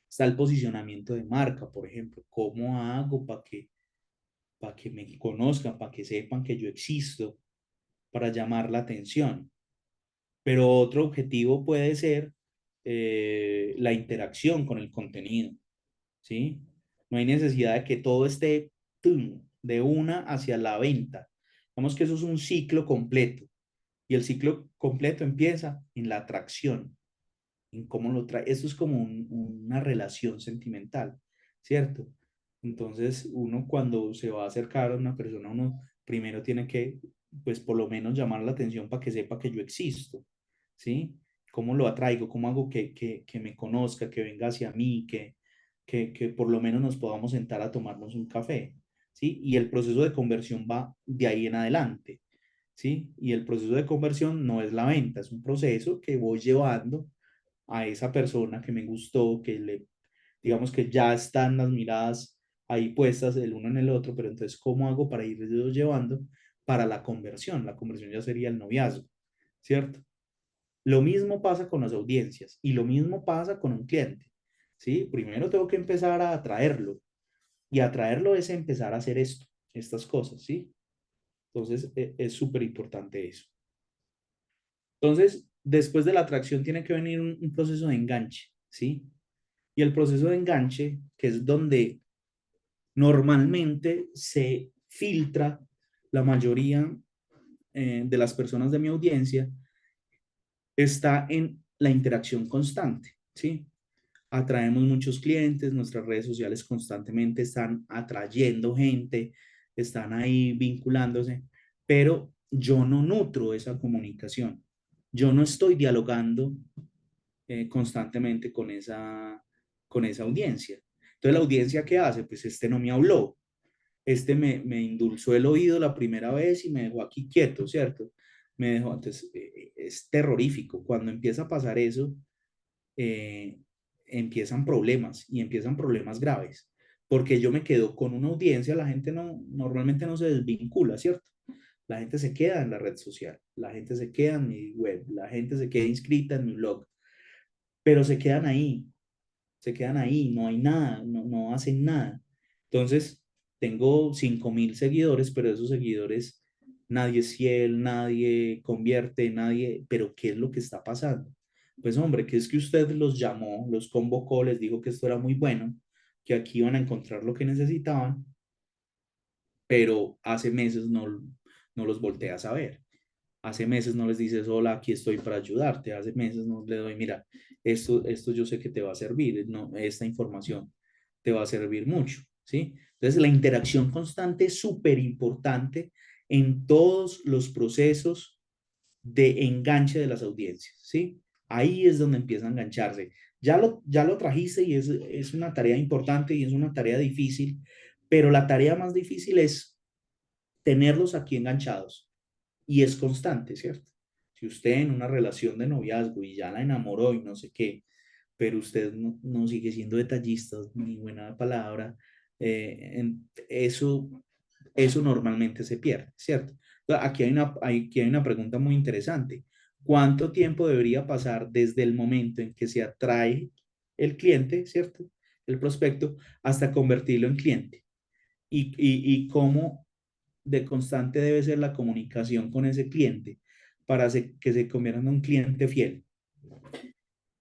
Está el posicionamiento de marca, por ejemplo. ¿Cómo hago para que me conozcan, para que sepan que yo existo, para llamar la atención? Pero otro objetivo puede ser la interacción con el contenido, ¿sí? No hay necesidad de que todo esté ¡tum! De una hacia la venta. Vamos que eso es un ciclo completo. Y el ciclo completo empieza en la atracción, en cómo lo trae. Eso es como una relación sentimental, ¿cierto? Entonces, uno cuando se va a acercar a una persona, uno primero tiene que, pues por lo menos llamar la atención para que sepa que yo existo, ¿sí? ¿Cómo lo atraigo? ¿Cómo hago que me conozca, que venga hacia mí, que por lo menos nos podamos sentar a tomarnos un café, ¿sí? Y el proceso de conversión va de ahí en adelante, ¿sí? Y el proceso de conversión no es la venta, es un proceso que voy llevando a esa persona que me gustó, digamos que ya están las miradas ahí puestas el uno en el otro, pero entonces, ¿cómo hago para irlo llevando para la conversión? La conversión ya sería el noviazgo, ¿cierto? Lo mismo pasa con las audiencias y lo mismo pasa con un cliente, ¿sí? Primero tengo que empezar a atraerlo y atraerlo es empezar a hacer estas cosas, ¿sí? Entonces, es súper importante eso. Entonces, después de la atracción tiene que venir un proceso de enganche, ¿sí? Y el proceso de enganche, que es donde normalmente se filtra la mayoría de las personas de mi audiencia, está en la interacción constante, ¿sí? Atraemos muchos clientes, nuestras redes sociales constantemente están atrayendo gente, están ahí vinculándose, pero yo no nutro esa comunicación. Yo no estoy dialogando constantemente con esa audiencia. Entonces, la audiencia, ¿qué hace? Pues este no me habló, este me endulzó el oído la primera vez y me dejó aquí quieto, ¿cierto? Me dejó, entonces, es terrorífico. Cuando empieza a pasar eso, eh, empiezan problemas y empiezan problemas graves, porque yo me quedo con una audiencia, la gente normalmente no se desvincula, ¿cierto? La gente se queda en la red social, la gente se queda en mi web, la gente se queda inscrita en mi blog, pero se quedan ahí, no hay nada, no hacen nada. Entonces, tengo 5.000 seguidores, pero esos seguidores, nadie es fiel, nadie convierte, nadie, pero ¿qué es lo que está pasando? Pues hombre, que es que usted los llamó, los convocó, les dijo que esto era muy bueno, que aquí iban a encontrar lo que necesitaban, pero hace meses no los voltea a saber. Hace meses no les dices, hola, aquí estoy para ayudarte. Hace meses no le doy, mira, esto yo sé que te va a servir, no, esta información te va a servir mucho, ¿sí? Entonces, la interacción constante es súper importante en todos los procesos de enganche de las audiencias, ¿sí? Ahí es donde empieza a engancharse. Ya lo trajiste y es una tarea importante y es una tarea difícil, pero la tarea más difícil es tenerlos aquí enganchados y es constante, ¿cierto? Si usted en una relación de noviazgo y ya la enamoró y no sé qué, pero usted no sigue siendo detallista, ni buena palabra, eso normalmente se pierde, ¿cierto? Entonces, aquí hay una pregunta muy interesante. ¿Cuánto tiempo debería pasar desde el momento en que se atrae el cliente, ¿cierto? El prospecto, hasta convertirlo en cliente? Y cómo de constante debe ser la comunicación con ese cliente para que se convierta en un cliente fiel.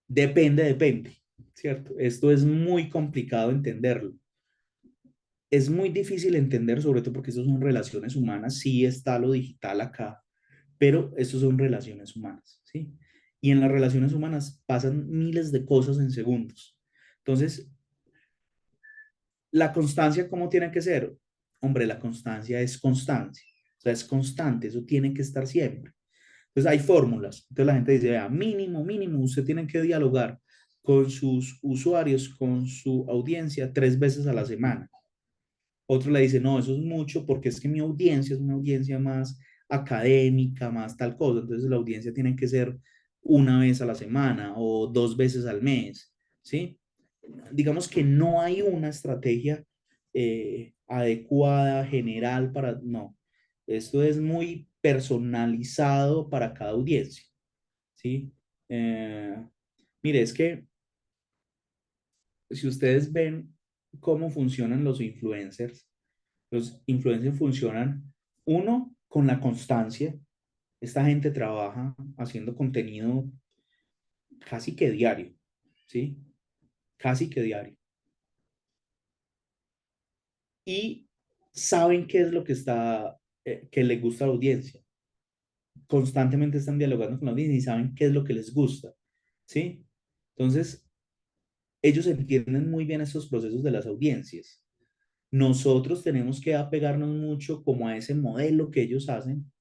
Depende, ¿cierto? Esto es muy complicado entenderlo. Es muy difícil entender, sobre todo porque eso son relaciones humanas. Sí está lo digital acá, pero eso son relaciones humanas, ¿sí? Y en las relaciones humanas pasan miles de cosas en segundos. Entonces, la constancia, ¿cómo tiene que ser? Hombre, la constancia es constancia. O sea, es constante, eso tiene que estar siempre. Entonces hay fórmulas. Entonces la gente dice, vea, mínimo, usted tiene que dialogar con sus usuarios, con su audiencia 3 veces a la semana. Otro le dice, no, eso es mucho porque es que mi audiencia es una audiencia más académica, más tal cosa. Entonces la audiencia tiene que ser 1 vez a la semana o 2 veces al mes, ¿sí? Digamos que no hay una estrategia adecuada, general para, no. Esto es muy personalizado para cada audiencia, ¿sí? Mire, es que si ustedes ven cómo funcionan los influencers funcionan, uno, con la constancia. Esta gente trabaja haciendo contenido casi que diario, ¿sí? Casi que diario. Y saben qué es lo que le gusta a la audiencia. constantemente están dialogando con la audiencia y saben qué es lo que les gusta, ¿sí? Entonces, ellos entienden muy bien estos procesos de las audiencias. Nosotros tenemos que apegarnos mucho como a ese modelo que ellos hacen,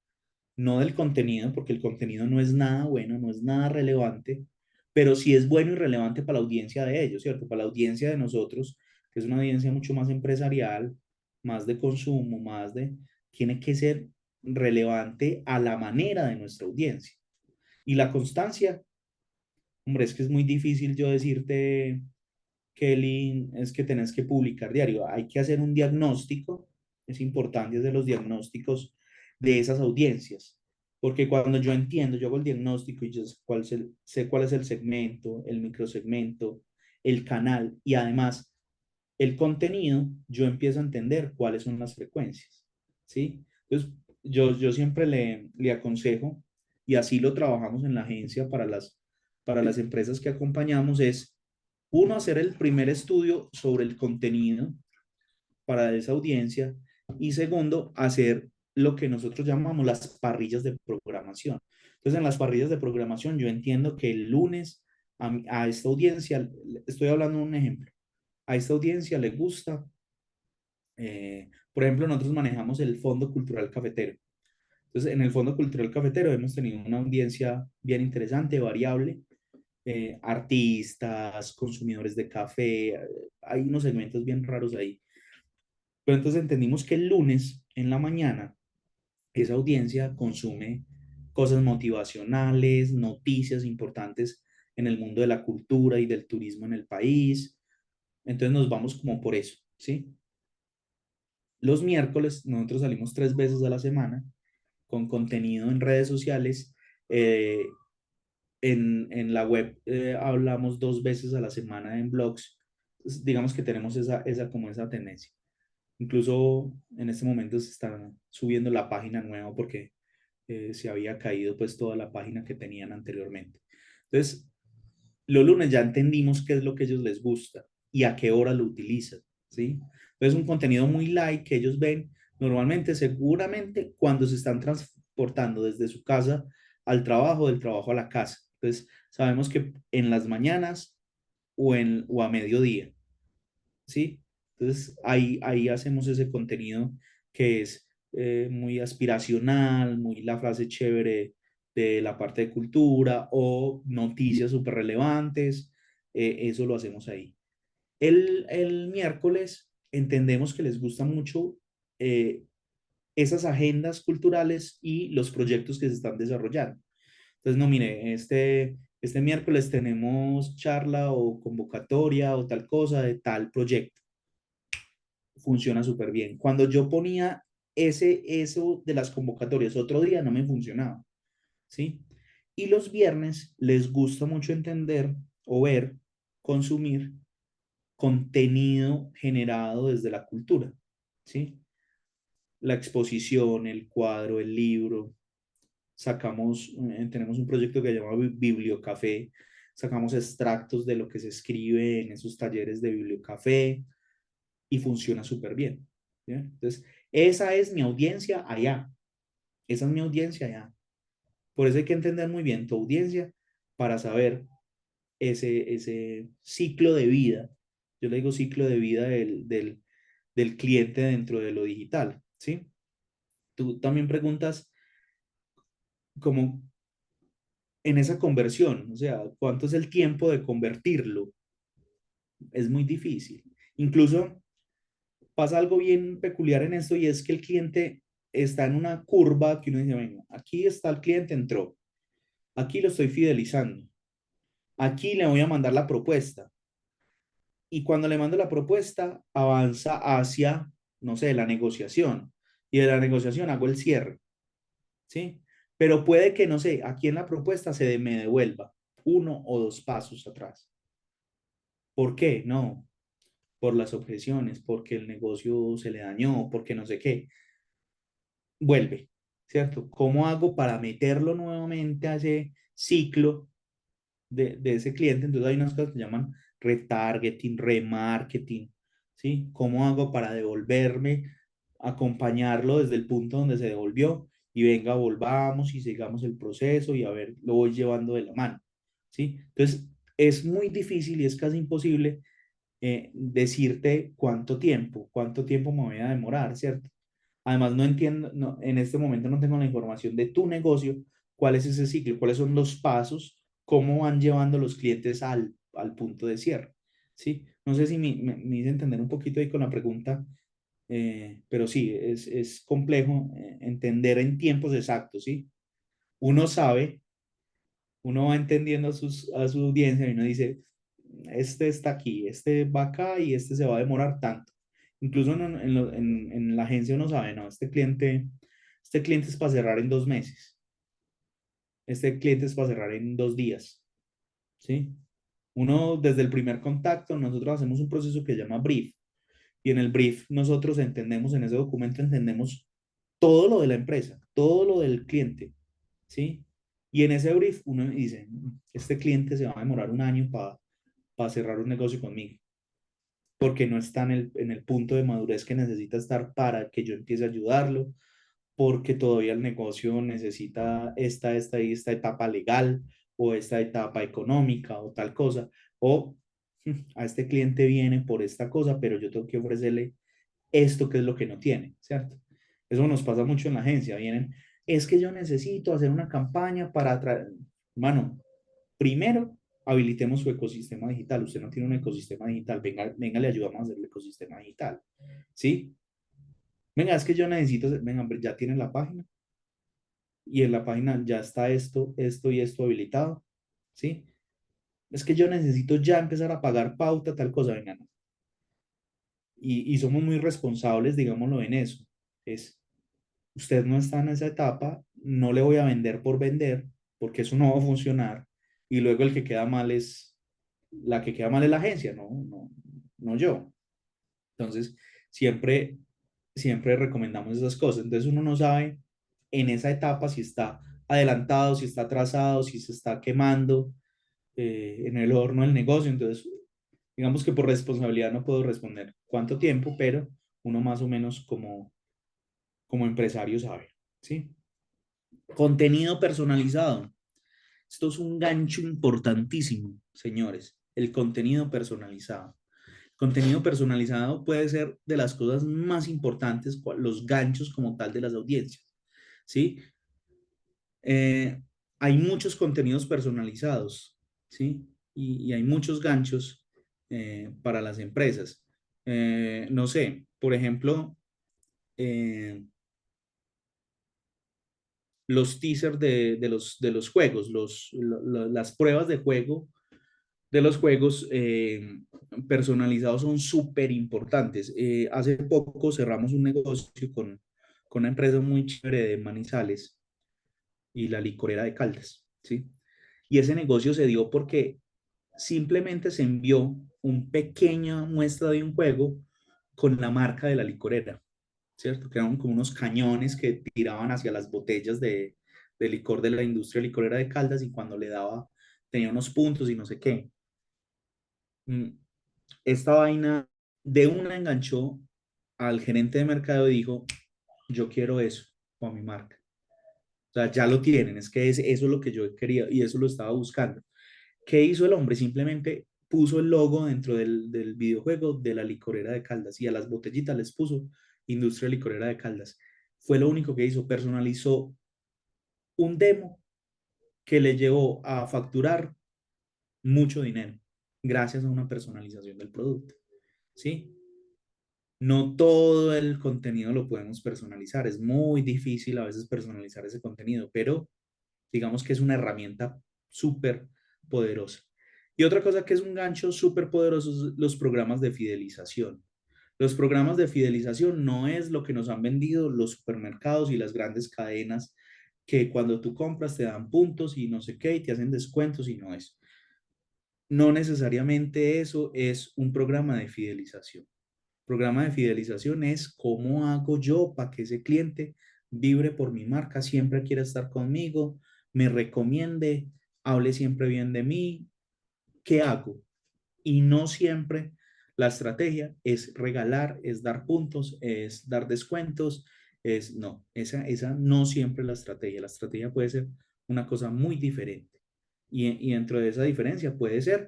no del contenido, porque el contenido no es nada bueno, no es nada relevante, pero sí es bueno y relevante para la audiencia de ellos, ¿cierto? Para la audiencia de nosotros, que es una audiencia mucho más empresarial, más de consumo, más de... Tiene que ser relevante a la manera de nuestra audiencia. Y la constancia, hombre, es que es muy difícil yo decirte, Kelly, es que tenés que publicar diario. Hay que hacer un diagnóstico, es importante hacer los diagnósticos de esas audiencias, porque cuando yo entiendo, yo hago el diagnóstico y yo sé cuál es el segmento, el microsegmento, el canal y además el contenido, yo empiezo a entender cuáles son las frecuencias, ¿sí? Entonces, yo siempre le aconsejo, y así lo trabajamos en la agencia para las empresas que acompañamos, es uno, hacer el primer estudio sobre el contenido para esa audiencia y segundo, hacer lo que nosotros llamamos las parrillas de programación. Entonces, en las parrillas de programación yo entiendo que el lunes a esta audiencia, estoy hablando de un ejemplo, a esta audiencia le gusta, por ejemplo, nosotros manejamos el Fondo Cultural Cafetero. Entonces, en el Fondo Cultural Cafetero hemos tenido una audiencia bien interesante, variable, artistas, consumidores de café, hay unos segmentos bien raros ahí. Pero entonces entendimos que el lunes en la mañana esa audiencia consume cosas motivacionales, noticias importantes en el mundo de la cultura y del turismo en el país. Entonces nos vamos como por eso, ¿sí? Los miércoles nosotros salimos 3 veces a la semana con contenido en redes sociales. En la web hablamos 2 veces a la semana en blogs. Digamos que tenemos como esa tendencia. Incluso en este momento se está subiendo la página nueva porque se había caído pues toda la página que tenían anteriormente. Entonces, los lunes ya entendimos qué es lo que a ellos les gusta y a qué hora lo utilizan, ¿sí? Entonces, un contenido muy light que ellos ven normalmente, seguramente, cuando se están transportando desde su casa al trabajo, del trabajo a la casa. Entonces, sabemos que en las mañanas o a mediodía, ¿sí? Entonces, ahí hacemos ese contenido que es muy aspiracional, muy la frase chévere de la parte de cultura o noticias súper relevantes, eso lo hacemos ahí. El miércoles entendemos que les gusta mucho eh, esas agendas culturales y los proyectos que se están desarrollando. Entonces, no, mire, este miércoles tenemos charla o convocatoria o tal cosa de tal proyecto. Funciona súper bien. Cuando yo ponía eso de las convocatorias otro día, no me funcionaba, ¿sí? Y los viernes les gusta mucho entender o ver, consumir contenido generado desde la cultura, ¿sí? La exposición, el cuadro, el libro. Tenemos un proyecto que se llama Bibliocafé. Sacamos extractos de lo que se escribe en esos talleres de Bibliocafé y funciona súper bien. ¿Sí? Entonces, esa es mi audiencia allá. Esa es mi audiencia allá. Por eso hay que entender muy bien tu audiencia para saber ese ciclo de vida. Yo le digo ciclo de vida del cliente dentro de lo digital. ¿Sí? Tú también preguntas como en esa conversión, o sea, ¿cuánto es el tiempo de convertirlo? Es muy difícil. Incluso pasa algo bien peculiar en esto y es que el cliente está en una curva que uno dice, venga, aquí está el cliente, entró, aquí lo estoy fidelizando, aquí le voy a mandar la propuesta y cuando le mando la propuesta avanza hacia, no sé, la negociación y de la negociación hago el cierre, ¿sí? Pero puede que, no sé, aquí en la propuesta me devuelva 1 o 2 pasos atrás. ¿Por qué? No, por las objeciones, porque el negocio se le dañó, porque no sé qué. Vuelve, ¿cierto? ¿Cómo hago para meterlo nuevamente a ese ciclo de ese cliente? Entonces hay unas cosas que se llaman retargeting, remarketing, ¿sí? ¿Cómo hago para devolverme, acompañarlo desde el punto donde se devolvió y venga, volvamos y sigamos el proceso y a ver, lo voy llevando de la mano, ¿sí? Entonces, es muy difícil y es casi imposible decirte cuánto tiempo me voy a demorar, ¿cierto? Además, no entiendo, no, en este momento no tengo la información de tu negocio, cuál es ese ciclo, cuáles son los pasos, cómo van llevando los clientes al punto de cierre, ¿sí? No sé si me hice entender un poquito ahí con la pregunta, pero sí, es complejo entender en tiempos exactos, ¿sí? Uno sabe, uno va entendiendo a su audiencia y uno dice, este está aquí, este va acá y este se va a demorar tanto. Incluso en la agencia uno sabe, no, este cliente es para cerrar en 2 meses, este cliente es para cerrar en 2 días, ¿sí? Uno, desde el primer contacto, nosotros hacemos un proceso que se llama brief, y en el brief nosotros entendemos, en ese documento entendemos todo lo de la empresa, todo lo del cliente, ¿sí? Y en ese brief uno dice, este cliente se va a demorar un año para cerrar un negocio conmigo, porque no está en el punto de madurez que necesita estar para que yo empiece a ayudarlo, porque todavía el negocio necesita esta etapa legal o esta etapa económica o tal cosa, o a este cliente viene por esta cosa, pero yo tengo que ofrecerle esto que es lo que no tiene, ¿cierto? Eso nos pasa mucho en la agencia, vienen, es que yo necesito hacer una campaña para atraer, mano, primero habilitemos su ecosistema digital, usted no tiene un ecosistema digital, venga, le ayudamos a hacer el ecosistema digital, ¿sí? Venga, es que yo necesito, venga, hombre, ya tienen la página y en la página ya está esto y esto habilitado, ¿sí? Es que yo necesito ya empezar a pagar pauta, tal cosa, venga, no. Y somos muy responsables, digámoslo en eso. Es, usted no está en esa etapa, no le voy a vender por vender, porque eso no va a funcionar. Y luego el que queda mal es, la que queda mal es la agencia, no yo. Entonces, siempre recomendamos esas cosas. Entonces, uno no sabe en esa etapa si está adelantado, si está atrasado, si se está quemando en el horno del negocio. Entonces, digamos que por responsabilidad no puedo responder cuánto tiempo, pero uno más o menos como empresario sabe, ¿sí? Contenido personalizado. Esto es un gancho importantísimo, señores. El contenido personalizado. Contenido personalizado puede ser de las cosas más importantes, los ganchos como tal de las audiencias, ¿sí? Eh, hay muchos contenidos personalizados, ¿sí? Y hay muchos ganchos para las empresas. No sé, por ejemplo, eh, los teasers de los juegos, las pruebas de juego de los juegos personalizados son súper importantes. Hace poco cerramos un negocio con una empresa muy chévere de Manizales y la licorera de Caldas, ¿sí? Y ese negocio se dio porque simplemente se envió una pequeña muestra de un juego con la marca de la licorera, ¿cierto? Que eran como unos cañones que tiraban hacia las botellas de licor de la industria licorera de Caldas y cuando le daba tenía unos puntos y no sé qué. Esta vaina de una enganchó al gerente de mercado y dijo, yo quiero eso para mi marca. O sea, ya lo tienen, es que eso es lo que yo quería y eso lo estaba buscando. ¿Qué hizo el hombre? Simplemente puso el logo dentro del videojuego de la licorera de Caldas y a las botellitas les puso Industria Licorera de Caldas. Fue lo único que hizo, personalizó un demo que le llevó a facturar mucho dinero gracias a una personalización del producto. ¿Sí? No todo el contenido lo podemos personalizar. Es muy difícil a veces personalizar ese contenido, pero digamos que es una herramienta súper poderosa. Y otra cosa que es un gancho súper poderoso es los programas de fidelización. Los programas de fidelización no es lo que nos han vendido los supermercados y las grandes cadenas que cuando tú compras te dan puntos y no sé qué y te hacen descuentos y no es. No necesariamente eso es un programa de fidelización. Programa de fidelización es cómo hago yo para que ese cliente vibre por mi marca, siempre quiera estar conmigo, me recomiende, hable siempre bien de mí. ¿Qué hago? Y no siempre la estrategia es regalar, es dar puntos, es dar descuentos, no, esa no siempre es la estrategia puede ser una cosa muy diferente. Y dentro de esa diferencia puede ser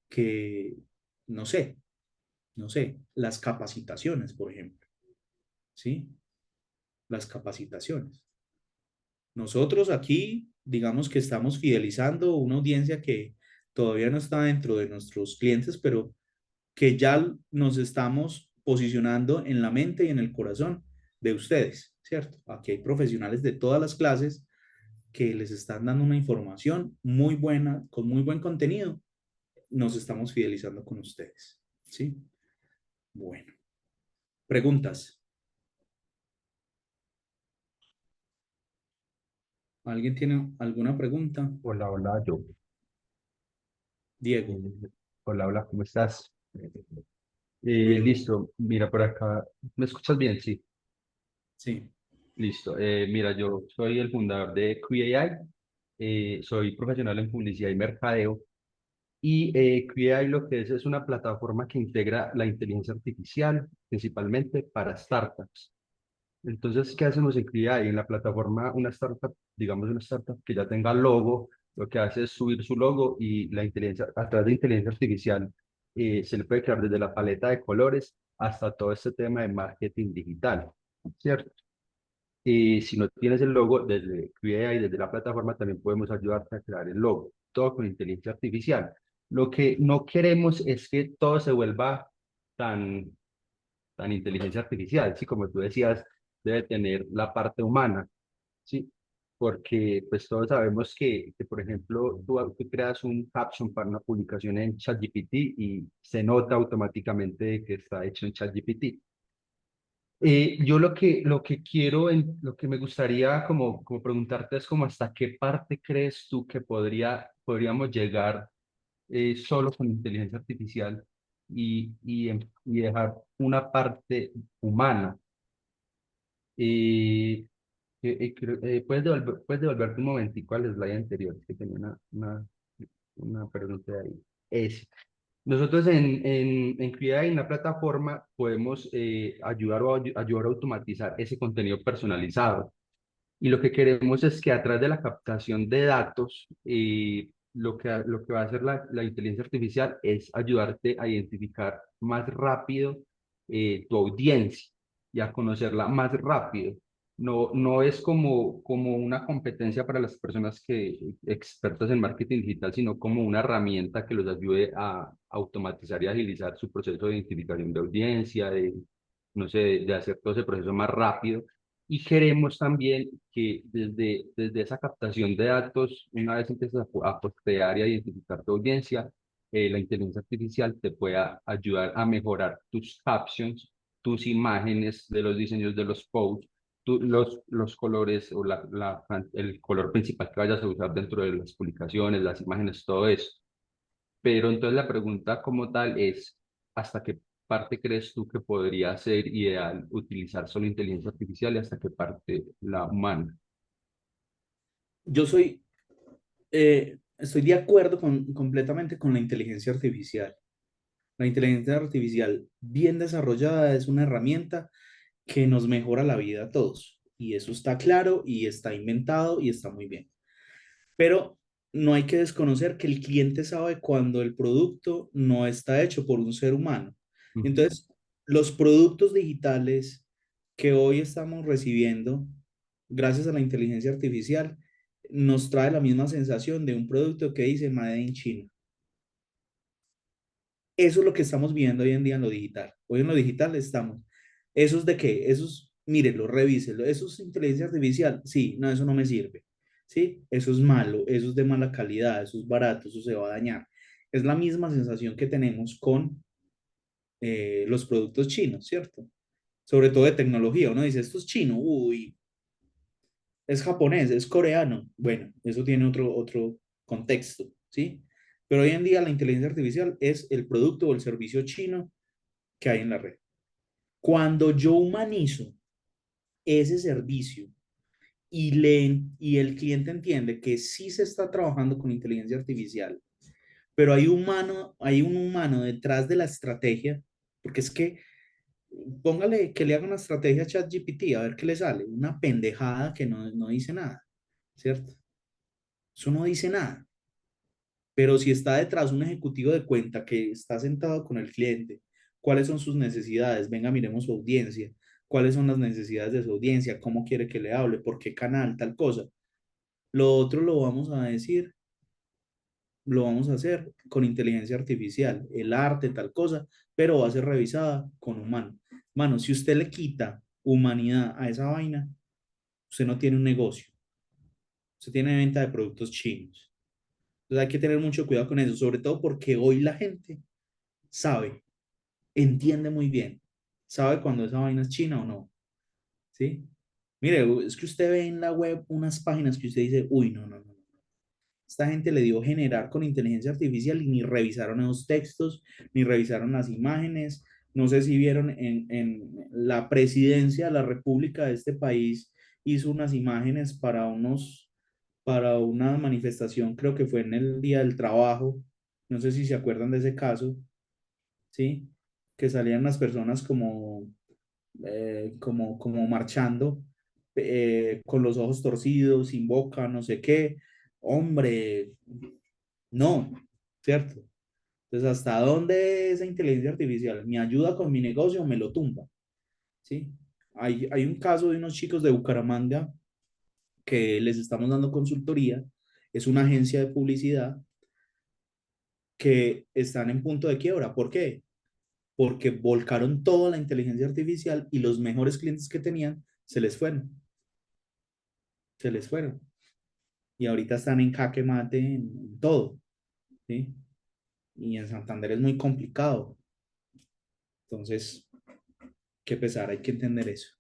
que, no sé, las capacitaciones, por ejemplo, ¿sí? Las capacitaciones. Nosotros aquí, digamos que estamos fidelizando una audiencia que todavía no está dentro de nuestros clientes, pero que ya nos estamos posicionando en la mente y en el corazón de ustedes, ¿cierto? Aquí hay profesionales de todas las clases que les están dando una información muy buena, con muy buen contenido. Nos estamos fidelizando con ustedes, ¿sí? Bueno, preguntas. ¿Alguien tiene alguna pregunta? Hola, hola, yo. Diego. Hola, hola, ¿cómo estás? Bien. Listo, mira por acá. ¿Me escuchas bien? Sí, Sí. listo. Mira, yo soy el fundador de QAI, soy profesional en publicidad y mercadeo y QAI lo que es una plataforma que integra la inteligencia artificial principalmente para startups. Entonces, ¿qué hacemos en QAI? En la plataforma, una startup, digamos una startup que ya tenga logo, lo que hace es subir su logo y la inteligencia, a través de inteligencia artificial, se le puede crear desde la paleta de colores hasta todo este tema de marketing digital, ¿cierto? Y si no tienes el logo, desde QAI, desde la plataforma, también podemos ayudarte a crear el logo, todo con inteligencia artificial. Lo que no queremos es que todo se vuelva tan inteligencia artificial, ¿sí? Como tú decías, debe tener la parte humana, ¿sí? Porque pues todos sabemos por ejemplo, tú creas un caption para una publicación en ChatGPT y se nota automáticamente que está hecho en ChatGPT. Yo lo que quiero, lo que me gustaría como preguntarte es como hasta qué parte crees tú que podríamos llegar solo con inteligencia artificial y dejar una parte humana. Y puedes devolverte un momentico al slide anterior, que tenía una pregunta ahí. Nosotros en Create, en la plataforma, podemos ayudar a automatizar ese contenido personalizado. Y lo que queremos es que a través de la captación de datos, lo que va a hacer la inteligencia artificial es ayudarte a identificar más rápido tu audiencia y a conocerla más rápido. No es como una competencia para las personas expertas en marketing digital, sino como una herramienta que los ayude a automatizar y agilizar su proceso de identificación de audiencia, no sé, de hacer todo ese proceso más rápido y queremos también que desde esa captación de datos, una vez empiezas a postear y a identificar tu audiencia, la inteligencia artificial te pueda ayudar a mejorar tus captions, tus imágenes de los diseños de los posts, los colores o el color principal que vayas a usar dentro de las publicaciones, las imágenes, todo eso. Pero entonces la pregunta como tal es, ¿hasta qué parte crees tú que podría ser ideal utilizar solo inteligencia artificial y hasta qué parte la humana? Yo estoy de acuerdo completamente con la inteligencia artificial. La inteligencia artificial bien desarrollada es una herramienta que nos mejora la vida a todos. Y eso está claro y está inventado y está muy bien. Pero no hay que desconocer que el cliente sabe cuando el producto no está hecho por un ser humano. Ujú. Entonces, los productos digitales que hoy estamos recibiendo, gracias a la inteligencia artificial, nos trae la misma sensación de un producto que dice Made in China. Eso es lo que estamos viendo hoy en día en lo digital. Hoy en lo digital estamos. ¿Eso es de qué? Eso es, mírenlo, revísenlo. ¿Eso es inteligencia artificial? Sí, no, eso no me sirve. ¿Sí? Eso es malo, eso es de mala calidad, eso es barato, eso se va a dañar. Es la misma sensación que tenemos con los productos chinos, ¿cierto? Sobre todo de tecnología. Uno dice, esto es chino, uy, es japonés, es coreano. Bueno, eso tiene otro contexto, ¿sí? Pero hoy en día la inteligencia artificial es el producto o el servicio chino que hay en la red. Cuando yo humanizo ese servicio y el cliente entiende que sí se está trabajando con inteligencia artificial, pero hay un humano detrás de la estrategia, porque es que póngale que le haga una estrategia a ChatGPT, a ver qué le sale. Una pendejada que no dice nada, ¿cierto? Eso no dice nada. Pero si está detrás un ejecutivo de cuenta que está sentado con el cliente, ¿cuáles son sus necesidades? Venga, miremos su audiencia. ¿Cuáles son las necesidades de su audiencia? ¿Cómo quiere que le hable? ¿Por qué canal? Tal cosa. Lo otro lo vamos a decir, lo vamos a hacer con inteligencia artificial, el arte, tal cosa, pero va a ser revisada con humano. Mano, si usted le quita humanidad a esa vaina, usted no tiene un negocio, usted tiene venta de productos chinos. Entonces hay que tener mucho cuidado con eso, sobre todo porque hoy la gente sabe, entiende muy bien, sabe cuando esa vaina es china o no, ¿sí? Mire, es que usted ve en la web unas páginas que usted dice, uy, no. Esta gente le dio generar con inteligencia artificial y ni revisaron esos textos, ni revisaron las imágenes. No sé si vieron en la presidencia de la República de este país hizo unas imágenes para una manifestación, creo que fue en el Día del Trabajo. No sé si se acuerdan de ese caso, ¿sí? Que salían las personas como marchando, con los ojos torcidos, sin boca, no sé qué. Hombre, no, ¿cierto? Entonces, ¿hasta dónde esa inteligencia artificial me ayuda con mi negocio o me lo tumba? ¿Sí? Hay un caso de unos chicos de Bucaramanga que les estamos dando consultoría, es una agencia de publicidad que están en punto de quiebra. ¿Por qué? Porque volcaron toda la inteligencia artificial y los mejores clientes que tenían se les fueron. Y ahorita están en jaque mate en todo, ¿sí? Y en Santander es muy complicado. Entonces, qué pesar, hay que entender eso.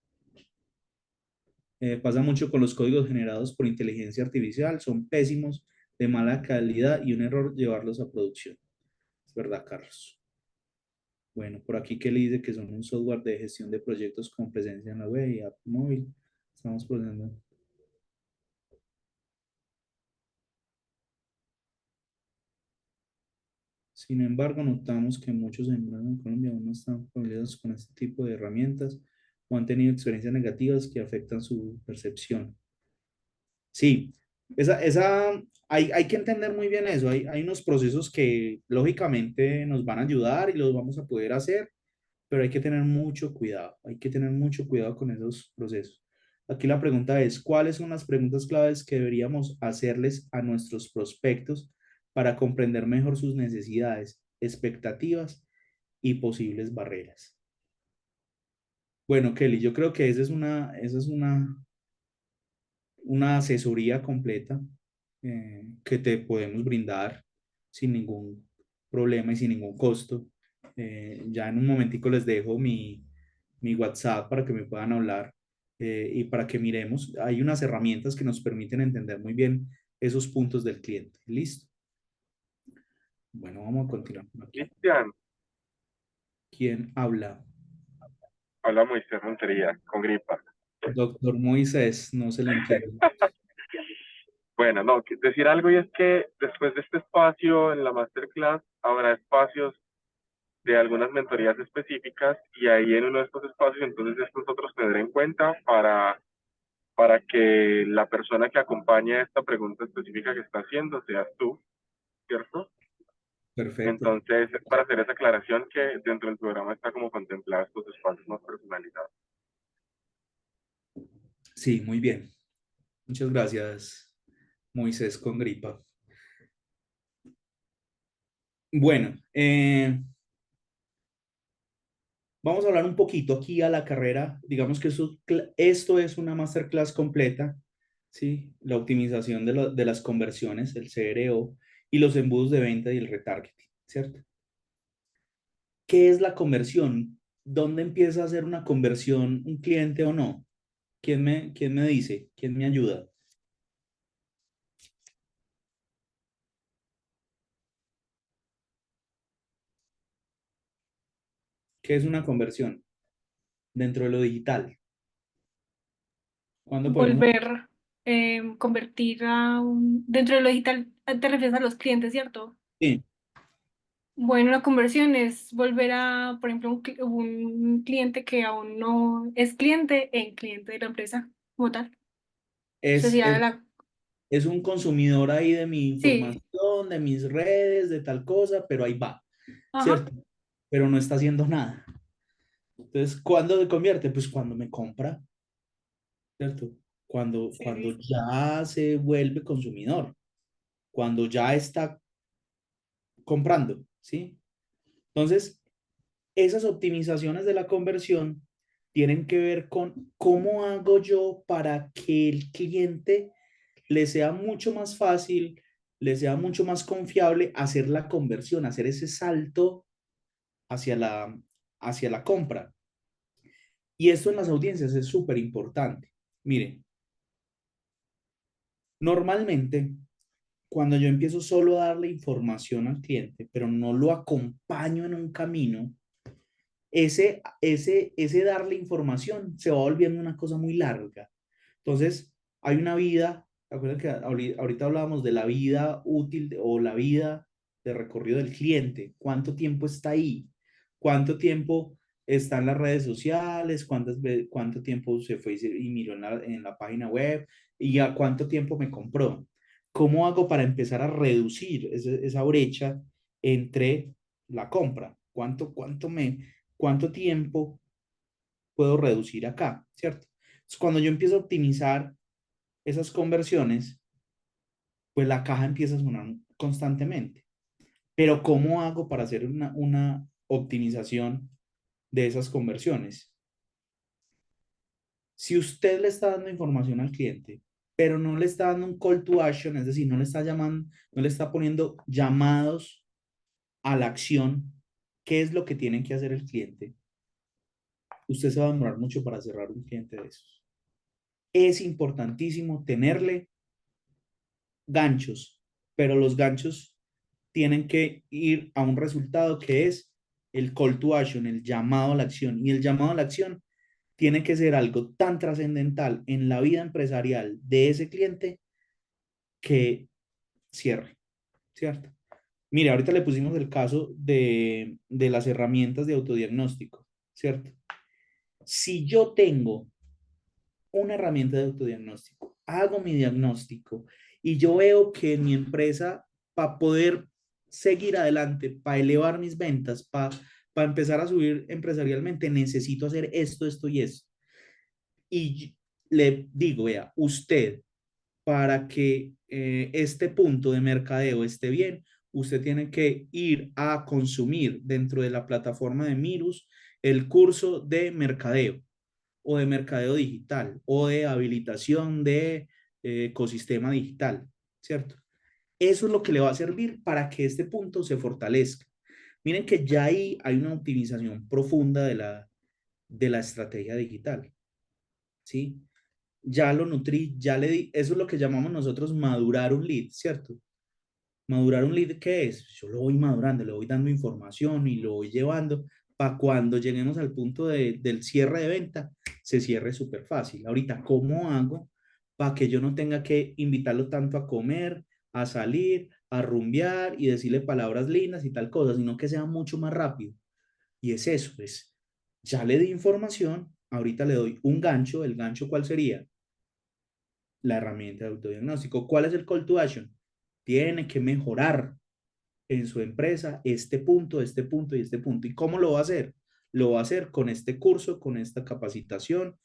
Pasa mucho con los códigos generados por inteligencia artificial, son pésimos, de mala calidad y un error llevarlos a producción. Es verdad, Carlos. Bueno, por aquí que le dice que son un software de gestión de proyectos con presencia en la web y app móvil. Estamos poniendo. Sin embargo, notamos que muchos empleados en Colombia aún no están familiarizados con este tipo de herramientas o han tenido experiencias negativas que afectan su percepción. Sí, hay que entender muy bien eso. Hay unos procesos que lógicamente nos van a ayudar y los vamos a poder hacer, pero hay que tener mucho cuidado. Hay que tener mucho cuidado con esos procesos. Aquí la pregunta es, ¿cuáles son las preguntas claves que deberíamos hacerles a nuestros prospectos para comprender mejor sus necesidades, expectativas y posibles barreras? Bueno, Kelly, yo creo que esa es una asesoría completa que te podemos brindar sin ningún problema y sin ningún costo. Ya en un momentico les dejo mi WhatsApp para que me puedan hablar y para que miremos. Hay unas herramientas que nos permiten entender muy bien esos puntos del cliente. ¿Listo? Bueno, vamos a continuar por aquí. Cristian, ¿Quién habla? habla Moisés Montería, con gripa. Doctor Moisés, no se le entiende. Bueno, no, decir algo y es que después de este espacio en la masterclass habrá espacios de algunas mentorías específicas y ahí en uno de estos espacios entonces es nosotros tener en cuenta para que la persona que acompañe esta pregunta específica que está haciendo seas tú, ¿cierto? Perfecto. Entonces es para hacer esa aclaración que dentro del programa está como contemplada estos espacios más personalizados. Sí, muy bien. Muchas gracias, Moisés con gripa. Bueno, vamos a hablar un poquito aquí a la carrera. Digamos que esto es una masterclass completa, ¿sí? La optimización de las conversiones, el CRO, y los embudos de venta y el retargeting, ¿cierto? ¿Qué es la conversión? ¿Dónde empieza a hacer una conversión un cliente o no? ¿Quién me dice? ¿Quién me ayuda? ¿Qué es una conversión dentro de lo digital? ¿Cuándo podemos? Volver, convertir dentro de lo digital, te refieres a los clientes, ¿cierto? Sí, Bueno, la conversión es volver a, por ejemplo, un cliente que aún no es cliente en cliente de la empresa como tal. Esa Es, sería es, la... es un consumidor ahí de mi Sí, información, de mis redes, de tal cosa, pero ahí va, ajá, ¿cierto? Pero no está haciendo nada. Entonces, ¿cuándo se convierte? Pues cuando me compra, ¿cierto? Cuando sí. ya se vuelve consumidor, cuando ya está comprando, ¿sí? Entonces, esas optimizaciones de la conversión tienen que ver con cómo hago yo para que el cliente le sea mucho más fácil, le sea mucho más confiable hacer la conversión, hacer ese salto hacia hacia la compra. Y esto en las audiencias es súper importante. Miren, normalmente cuando yo empiezo solo a darle información al cliente, pero no lo acompaño en un camino, ese darle información se va volviendo una cosa muy larga. Entonces, hay una vida, ¿te acuerdas que ahorita hablábamos de la vida útil o la vida de recorrido del cliente? ¿Cuánto tiempo está ahí? ¿Cuánto tiempo está en las redes sociales? ¿Cuánto tiempo se fue y miró en la página web? ¿Y a cuánto tiempo me compró? ¿Cómo hago para empezar a reducir esa brecha entre la compra? ¿Cuánto tiempo puedo reducir acá? ¿Cierto? Entonces, cuando yo empiezo a optimizar esas conversiones, pues la caja empieza a sonar constantemente. Pero ¿cómo hago para hacer una optimización de esas conversiones? Si usted le está dando información al cliente, pero no le está dando un call to action, es decir, no le está llamando, no le está poniendo llamados a la acción, ¿qué es lo que tiene que hacer el cliente? Usted se va a demorar mucho para cerrar un cliente de esos. Es importantísimo tenerle ganchos, pero los ganchos tienen que ir a un resultado que es el call to action, el llamado a la acción. Y el llamado a la acción tiene que ser algo tan trascendental en la vida empresarial de ese cliente que cierre, ¿cierto? Mire, ahorita le pusimos el caso de las herramientas de autodiagnóstico, ¿cierto? Si yo tengo una herramienta de autodiagnóstico, hago mi diagnóstico y yo veo que en mi empresa, para poder seguir adelante, para elevar mis ventas, para empezar a subir empresarialmente, necesito hacer esto, esto y esto. Y le digo, vea, usted, para que este punto de mercadeo esté bien, usted tiene que ir a consumir dentro de la plataforma de Mirus el curso de mercadeo o de mercadeo digital o de habilitación de ecosistema digital, ¿cierto? Eso es lo que le va a servir para que este punto se fortalezca. Miren que ya ahí hay una optimización profunda de la estrategia digital, ¿sí? Ya lo nutrí, ya le di, eso es lo que llamamos nosotros madurar un lead, ¿cierto? Madurar un lead, ¿qué es? Yo lo voy madurando, le voy dando información y lo voy llevando para cuando lleguemos al punto del cierre de venta, se cierre súper fácil. Ahorita, ¿cómo hago para que yo no tenga que invitarlo tanto a comer, a salir, a rumbear y decirle palabras lindas y tal cosa, sino que sea mucho más rápido? Y es eso, pues ya le di información, ahorita le doy un gancho. ¿El gancho cuál sería? La herramienta de autodiagnóstico. ¿Cuál es el call to action? Tiene que mejorar en su empresa este punto y este punto. ¿Y cómo lo va a hacer? Lo va a hacer con este curso, con esta capacitación,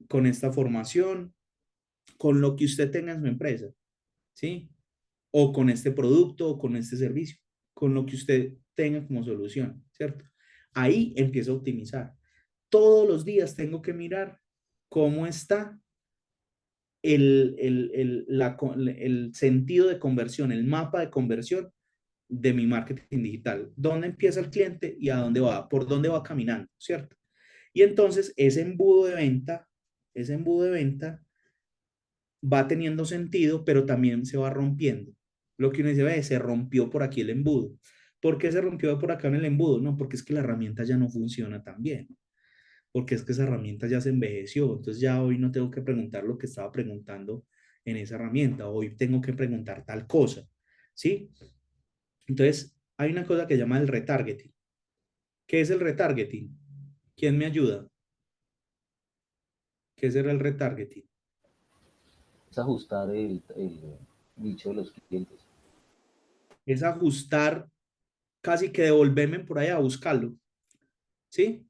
con esta formación, con lo que usted tenga en su empresa, ¿sí? O con este producto o con este servicio, con lo que usted tenga como solución, ¿cierto? Ahí empiezo a optimizar. Todos los días tengo que mirar cómo está el sentido de conversión, el mapa de conversión de mi marketing digital. ¿Dónde empieza el cliente y a dónde va? ¿Por dónde va caminando? ¿Cierto? Y entonces ese embudo de venta va teniendo sentido, pero también se va rompiendo. Lo que uno dice, ve, se rompió por aquí el embudo. ¿Por qué se rompió por acá en el embudo? No, porque es que la herramienta ya no funciona tan bien. Porque es que esa herramienta ya se envejeció. Entonces ya hoy no tengo que preguntar lo que estaba preguntando en esa herramienta. Hoy tengo que preguntar tal cosa. ¿Sí? Entonces, hay una cosa que se llama el retargeting. ¿Qué es el retargeting? ¿Quién me ayuda? ¿Qué será el retargeting? Es ajustar el nicho de los clientes. Es ajustar, casi que devolverme por allá a buscarlo. ¿Sí?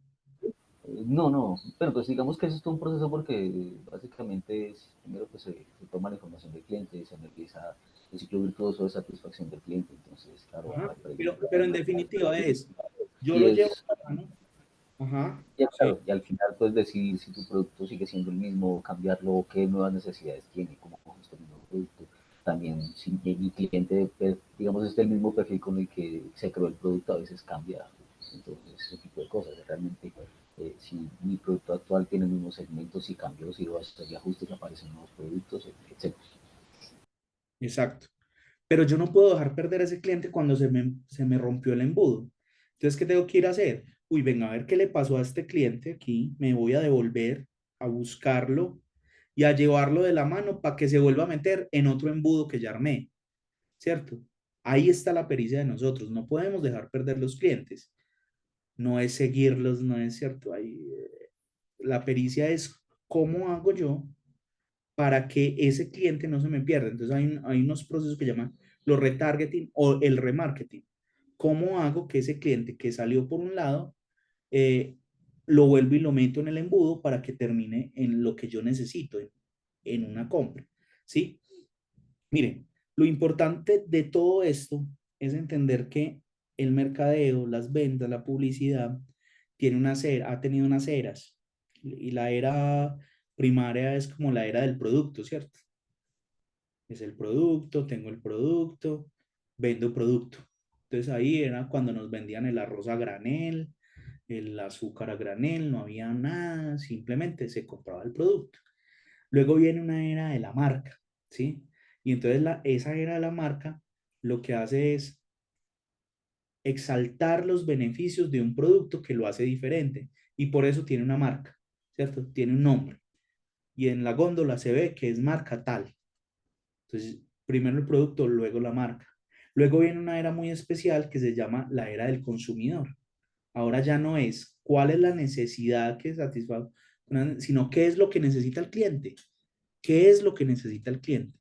No, no, bueno, pues digamos que eso es todo un proceso porque básicamente es, primero pues se toma la información del cliente y se analiza el ciclo virtuoso de satisfacción del cliente, entonces, claro, Ajá. hay Pero en definitiva es, yo y lo llevo es, a la mano. Ajá. y, Sí. claro, y al final pues decidir si tu producto sigue siendo el mismo, cambiarlo, qué nuevas necesidades tiene, cómo coges el mismo producto. También si mi cliente, digamos, es el mismo perfil con el que se creó el producto, a veces cambia. Entonces, ese tipo de cosas. Realmente, si mi producto actual tiene el mismo segmento, si cambio, si lo hacer ajustes, aparecen nuevos productos, etc. Exacto. Pero yo no puedo dejar perder a ese cliente cuando se me rompió el embudo. Entonces, ¿qué tengo que ir a hacer? Uy, venga, a ver qué le pasó a este cliente aquí. Me voy a devolver a buscarlo y a llevarlo de la mano para que se vuelva a meter en otro embudo que ya armé, ¿cierto? Ahí está la pericia de nosotros. No podemos dejar perder los clientes. No es seguirlos, no es cierto. Ahí, la pericia es cómo hago yo para que ese cliente no se me pierda. Entonces hay unos procesos que llaman los retargeting o el remarketing. ¿Cómo hago que ese cliente que salió por un lado eh, lo vuelvo y lo meto en el embudo para que termine en lo que yo necesito, en una compra? ¿Sí? Miren, lo importante de todo esto es entender que el mercadeo, las ventas, la publicidad, ha tenido unas eras. Y la era primaria es como la era del producto, ¿cierto? Es el producto, tengo el producto, vendo producto. Entonces ahí era cuando nos vendían el arroz a granel, el azúcar a granel, no había nada, simplemente se compraba el producto. Luego viene una era de la marca, ¿sí? Y entonces esa era de la marca lo que hace es exaltar los beneficios de un producto que lo hace diferente y por eso tiene una marca, ¿cierto? Tiene un nombre. Y en la góndola se ve que es marca tal. Entonces, primero el producto, luego la marca. Luego viene una era muy especial que se llama la era del consumidor. Ahora ya no es cuál es la necesidad que satisface, sino qué es lo que necesita el cliente. ¿Qué es lo que necesita el cliente?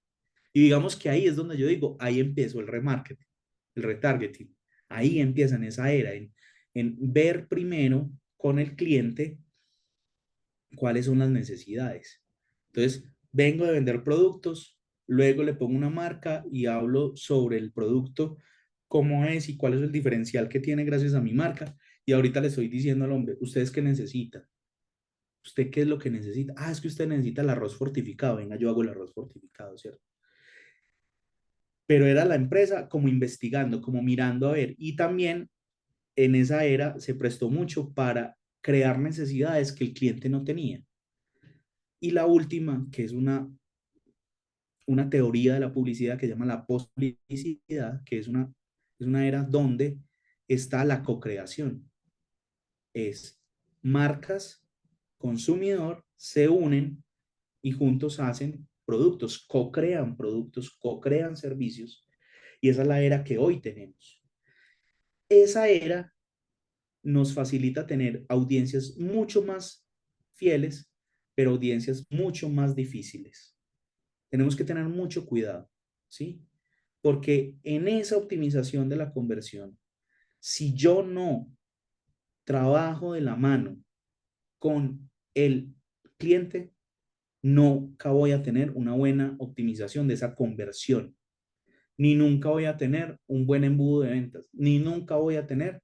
Y digamos que ahí es donde yo digo, ahí empezó el remarketing, el retargeting. Ahí empieza en esa era, en ver primero con el cliente cuáles son las necesidades. Entonces, vengo de vender productos, luego le pongo una marca y hablo sobre el producto, cómo es y cuál es el diferencial que tiene gracias a mi marca. Y ahorita le estoy diciendo al hombre, ¿ustedes qué necesitan? ¿Usted qué es lo que necesita? Ah, es que usted necesita el arroz fortificado. Venga, yo hago el arroz fortificado, ¿cierto? Pero era la empresa como investigando, como mirando a ver. Y también en esa era se prestó mucho para crear necesidades que el cliente no tenía. Y la última, que es una teoría de la publicidad que se llama la postpublicidad, que es una era donde está la co-creación. Es marcas, consumidor, se unen y juntos hacen productos, co-crean servicios. Y esa es la era que hoy tenemos. Esa era nos facilita tener audiencias mucho más fieles, pero audiencias mucho más difíciles. Tenemos que tener mucho cuidado, ¿sí? Porque en esa optimización de la conversión, si yo no trabajo de la mano con el cliente, nunca voy a tener una buena optimización de esa conversión, ni nunca voy a tener un buen embudo de ventas, ni nunca voy a tener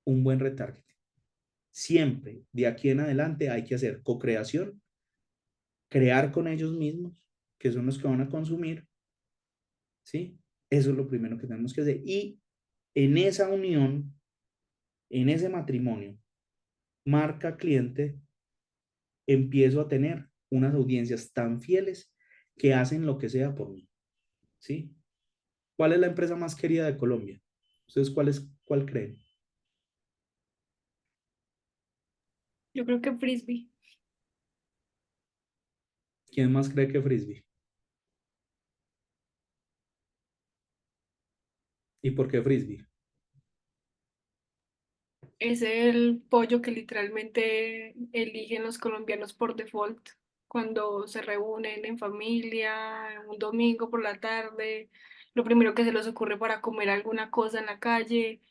un buen retargeting. Siempre, de aquí en adelante, hay que hacer co-creación, crear con ellos mismos, que son los que van a consumir, ¿sí? Eso es lo primero que tenemos que hacer. Y en esa unión, en ese matrimonio, marca cliente, empiezo a tener unas audiencias tan fieles que hacen lo que sea por mí, ¿sí? ¿Cuál es la empresa más querida de Colombia? ¿Ustedes cuál creen? Yo creo que Frisbee. ¿Quién más cree que Frisbee? ¿Y por qué Frisbee? Es el pollo que literalmente eligen los colombianos por default cuando se reúnen en familia, un domingo por la tarde, lo primero que se les ocurre para comer alguna cosa en la calle.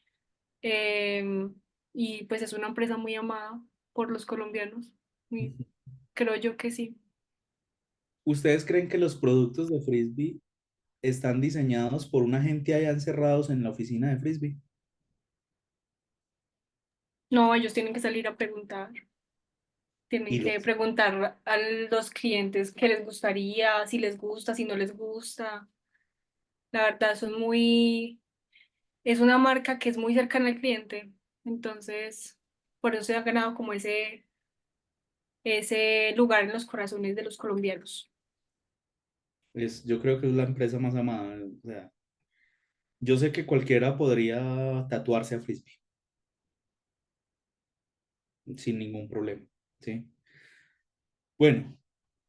em, y pues es una empresa muy amada por los colombianos. Y creo yo que sí. ¿Ustedes creen que los productos de Frisbee están diseñados por una gente allá encerrados en la oficina de Frisbee? No, ellos tienen que salir a preguntar. Tienen Y que los, preguntar a los clientes qué les gustaría, si les gusta, si no les gusta. La verdad, es una marca que es muy cercana al cliente. Entonces, por eso se ha ganado como ese lugar en los corazones de los colombianos. yo creo que es la empresa más amada. O sea, yo sé que cualquiera podría tatuarse a Frisbee sin ningún problema, ¿sí? Bueno,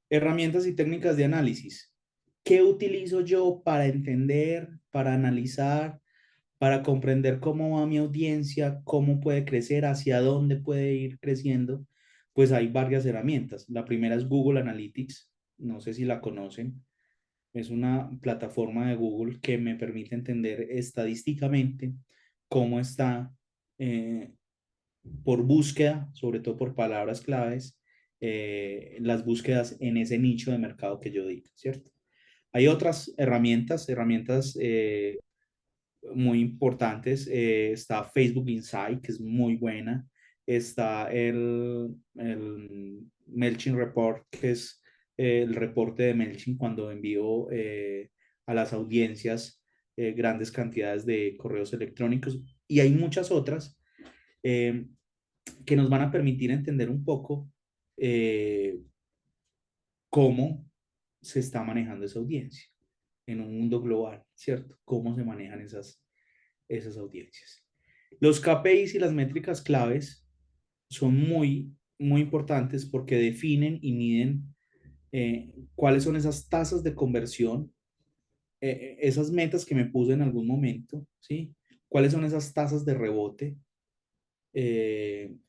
herramientas y técnicas de análisis. ¿Qué utilizo yo para entender, para analizar, para comprender cómo va mi audiencia, cómo puede crecer, hacia dónde puede ir creciendo? Pues hay varias herramientas. La primera es Google Analytics. No sé si la conocen. Es una plataforma de Google que me permite entender estadísticamente cómo está eh, por búsqueda, sobre todo por palabras claves, las búsquedas en ese nicho de mercado que yo digo, ¿cierto? Hay otras herramientas muy importantes. Está Facebook Insight, que es muy buena. Está el MailChimp Report, que es el reporte de MailChimp cuando envío a las audiencias grandes cantidades de correos electrónicos. Y hay muchas otras eh, que nos van a permitir entender un poco eh, cómo se está manejando esa audiencia en un mundo global, ¿cierto? Cómo se manejan esas audiencias. Los KPIs y las métricas claves son muy importantes porque definen y miden cuáles son esas tasas de conversión, esas metas que me puse en algún momento, ¿sí? ¿Cuáles son esas tasas de rebote?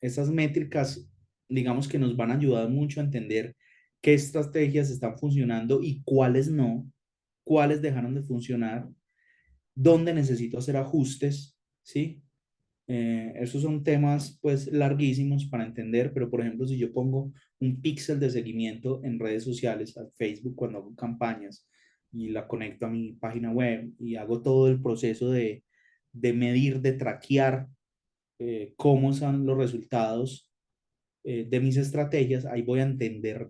Esas métricas, digamos que nos van a ayudar mucho a entender qué estrategias están funcionando y cuáles no, cuáles dejaron de funcionar, dónde necesito hacer ajustes, ¿sí? Esos son temas pues larguísimos para entender, pero por ejemplo, si yo pongo un píxel de seguimiento en redes sociales, a Facebook cuando hago campañas y la conecto a mi página web y hago todo el proceso de medir, de traquear cómo son los resultados de mis estrategias, ahí voy a entender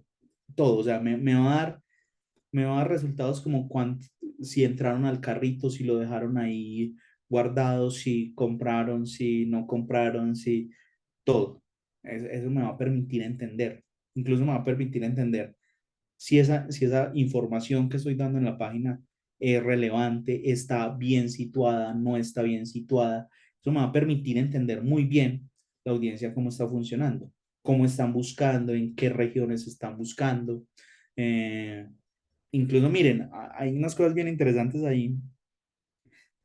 todo, o sea, me va a dar resultados como si entraron al carrito, si lo dejaron ahí guardado, si compraron, si no compraron, si todo. Eso me va a permitir entender. Incluso me va a permitir entender si esa información que estoy dando en la página es relevante, está bien situada, no está bien situada. Eso me va a permitir entender muy bien la audiencia cómo está funcionando, cómo están buscando, en qué regiones están buscando. Eh, Incluso, miren, hay unas cosas bien interesantes ahí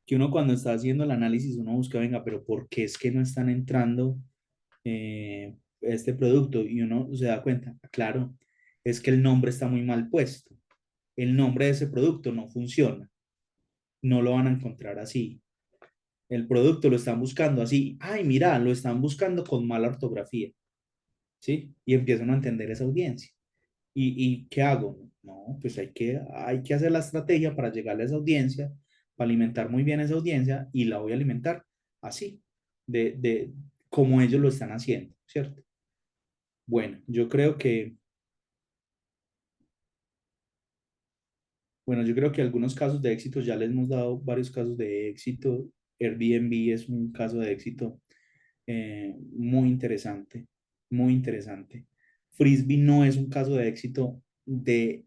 que uno cuando está haciendo el análisis, uno busca, venga, pero ¿por qué es que no están entrando este producto? Y uno se da cuenta, claro, es que el nombre está muy mal puesto. El nombre de ese producto no funciona. No lo van a encontrar así. El producto lo están buscando así. Ay, mira, lo están buscando con mala ortografía. ¿Sí? Y empiezan a entender esa audiencia. ¿Y qué hago? No, pues hay que hacer la estrategia para llegar a esa audiencia, para alimentar muy bien esa audiencia y la voy a alimentar así, de como ellos lo están haciendo, ¿cierto? Bueno, yo creo que algunos casos de éxito, ya les hemos dado varios casos de éxito. Airbnb es un caso de éxito muy interesante, muy interesante. Frisbee no es un caso de éxito de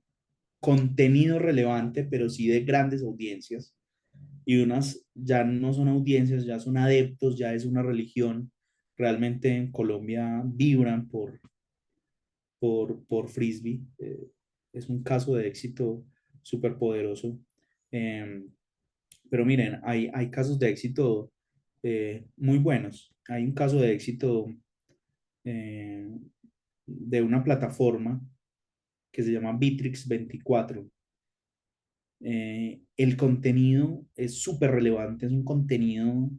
contenido relevante, pero sí de grandes audiencias. Y unas ya no son audiencias, ya son adeptos, ya es una religión. Realmente en Colombia vibran por Frisbee. Es un caso de éxito súper poderoso. Pero miren, hay casos de éxito muy buenos. Hay un caso de éxito eh, de una plataforma que se llama Bitrix 24. El contenido es súper relevante, es un contenido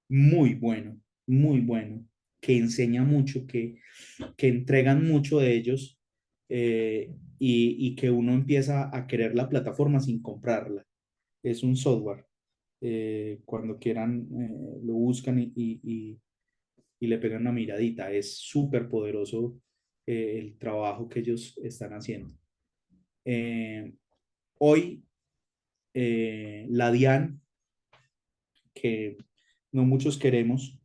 muy bueno, que enseña mucho, que entregan mucho de ellos, y que uno empieza a querer la plataforma sin comprarla. Es un software. Cuando quieran, lo buscan y le pegan una miradita. Es súper poderoso el trabajo que ellos están haciendo. Eh, Hoy, la DIAN, que no muchos queremos,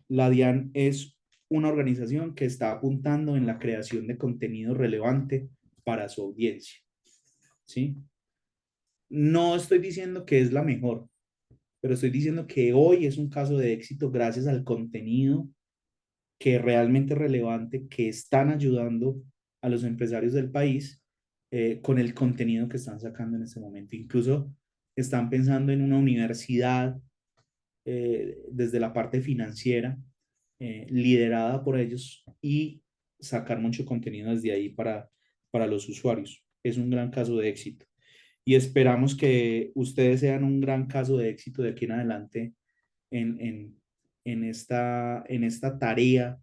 la DIAN es una organización que está apuntando en la creación de contenido relevante para su audiencia, ¿sí? No estoy diciendo que es la mejor, pero estoy diciendo que hoy es un caso de éxito gracias al contenido que realmente es relevante, que están ayudando a los empresarios del país, con el contenido que están sacando en este momento. Incluso están pensando en una universidad, desde la parte financiera, liderada por ellos, y sacar mucho contenido desde ahí para los usuarios. Es un gran caso de éxito. Y esperamos que ustedes sean un gran caso de éxito de aquí en adelante en, en, en esta tarea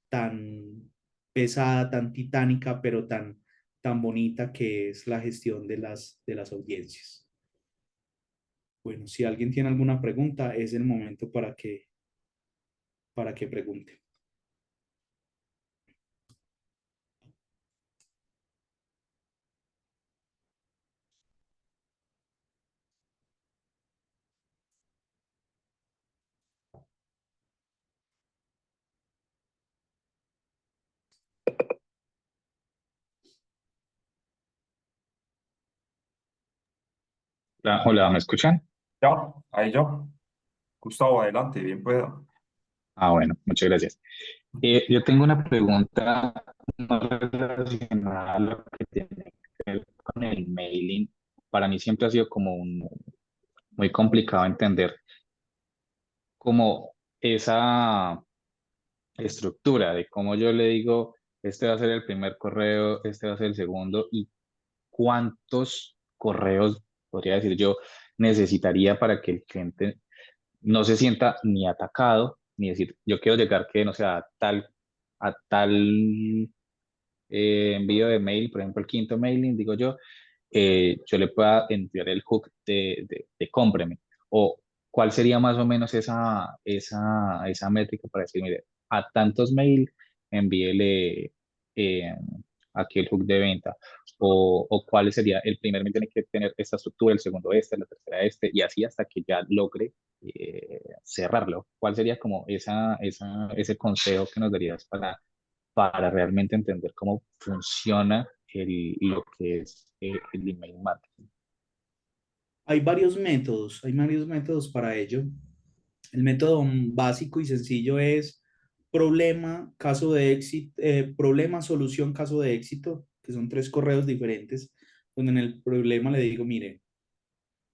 tan pesada, tan titánica, pero tan bonita, que es la gestión de las audiencias. Bueno, si alguien tiene alguna pregunta, es el momento para que pregunte. Hola, ¿me escuchan? Ya, ahí ya. Gustavo, adelante, bien pueda. Ah, bueno, muchas gracias. Yo tengo una pregunta no relacionada a lo que tiene que ver con el mailing. Para mí siempre ha sido como muy complicado entender como esa estructura de cómo yo le digo, este va a ser el primer correo, este va a ser el segundo, y cuántos correos, podría decir yo, necesitaría para que el cliente no se sienta ni atacado, ni decir, yo quiero llegar que, no sea, a tal envío de mail, por ejemplo, el quinto mailing, digo yo le pueda enviar el hook de cómpreme. O cuál sería más o menos esa métrica para decir, mire, a tantos mail envíele eh, aquí el hook de venta. O cuál sería el primer mail, tiene que tener esta estructura, el segundo este, la tercera este, y así hasta que ya logre cerrarlo. ¿Cuál sería como ese consejo que nos darías para realmente entender cómo funciona lo que es el email marketing? Hay varios métodos para ello. El método básico y sencillo es problema, caso de éxito, problema, solución, caso de éxito, que son 3 correos diferentes, donde en el problema le digo, mire,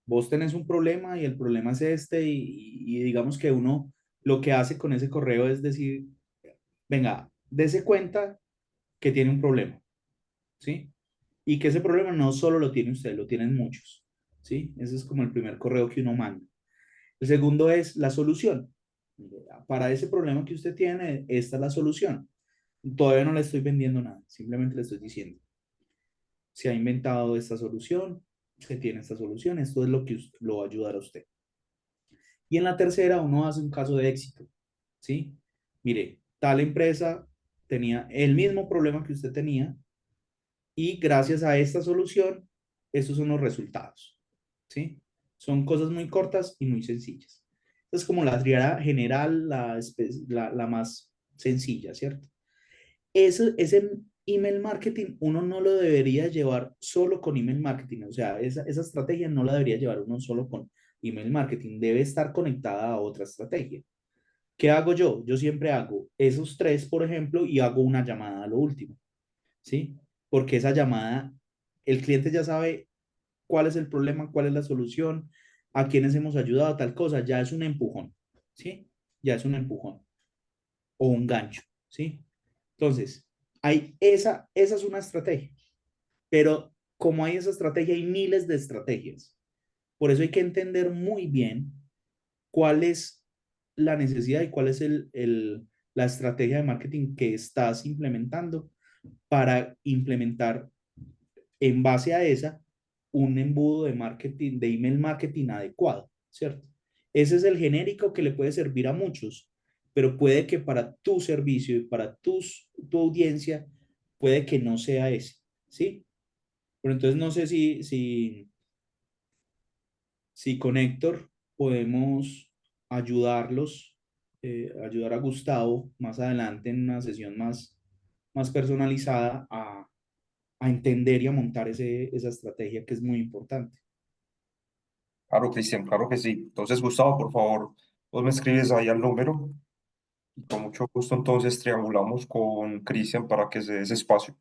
vos tenés un problema y el problema es este, y digamos que uno lo que hace con ese correo es decir, venga, dese cuenta que tiene un problema, ¿sí? Y que ese problema no solo lo tiene usted, lo tienen muchos, ¿sí? Ese es como el primer correo que uno manda. El segundo es la solución. Para ese problema que usted tiene, esta es la solución. Todavía no le estoy vendiendo nada, simplemente le estoy diciendo, se ha inventado esta solución, se tiene esta solución, esto es lo que lo va a ayudar a usted. Y en la tercera, uno hace un caso de éxito, ¿sí? Mire, tal empresa tenía el mismo problema que usted tenía, y gracias a esta solución, estos son los resultados, ¿sí? Son cosas muy cortas y muy sencillas. Es como la triada general, la más sencilla, ¿cierto? Ese email marketing uno no lo debería llevar solo con email marketing, o sea, esa estrategia no la debería llevar uno solo con email marketing, debe estar conectada a otra estrategia. ¿Qué hago yo? Yo siempre hago esos 3, por ejemplo, y hago una llamada a lo último, ¿sí? Porque esa llamada, el cliente ya sabe cuál es el problema, cuál es la solución, a quiénes hemos ayudado, tal cosa, ya es un empujón, ¿sí? Ya es un empujón o un gancho, ¿sí? Entonces, esa es una estrategia, pero como hay esa estrategia, hay miles de estrategias. Por eso hay que entender muy bien cuál es la necesidad y cuál es la estrategia de marketing que estás implementando para implementar en base a esa un embudo de marketing, de email marketing adecuado, ¿cierto? Ese es el genérico que le puede servir a muchos, pero puede que para tu servicio y para tu audiencia, puede que no sea ese, ¿sí? Pero entonces no sé si con Héctor podemos ayudarlos, ayudar a Gustavo más adelante en una sesión más personalizada a entender y a montar esa estrategia que es muy importante. Claro, Cristian, claro que sí. Entonces, Gustavo, por favor, vos me escribes ahí al número y con mucho gusto entonces triangulamos con Cristian para que se dé ese espacio.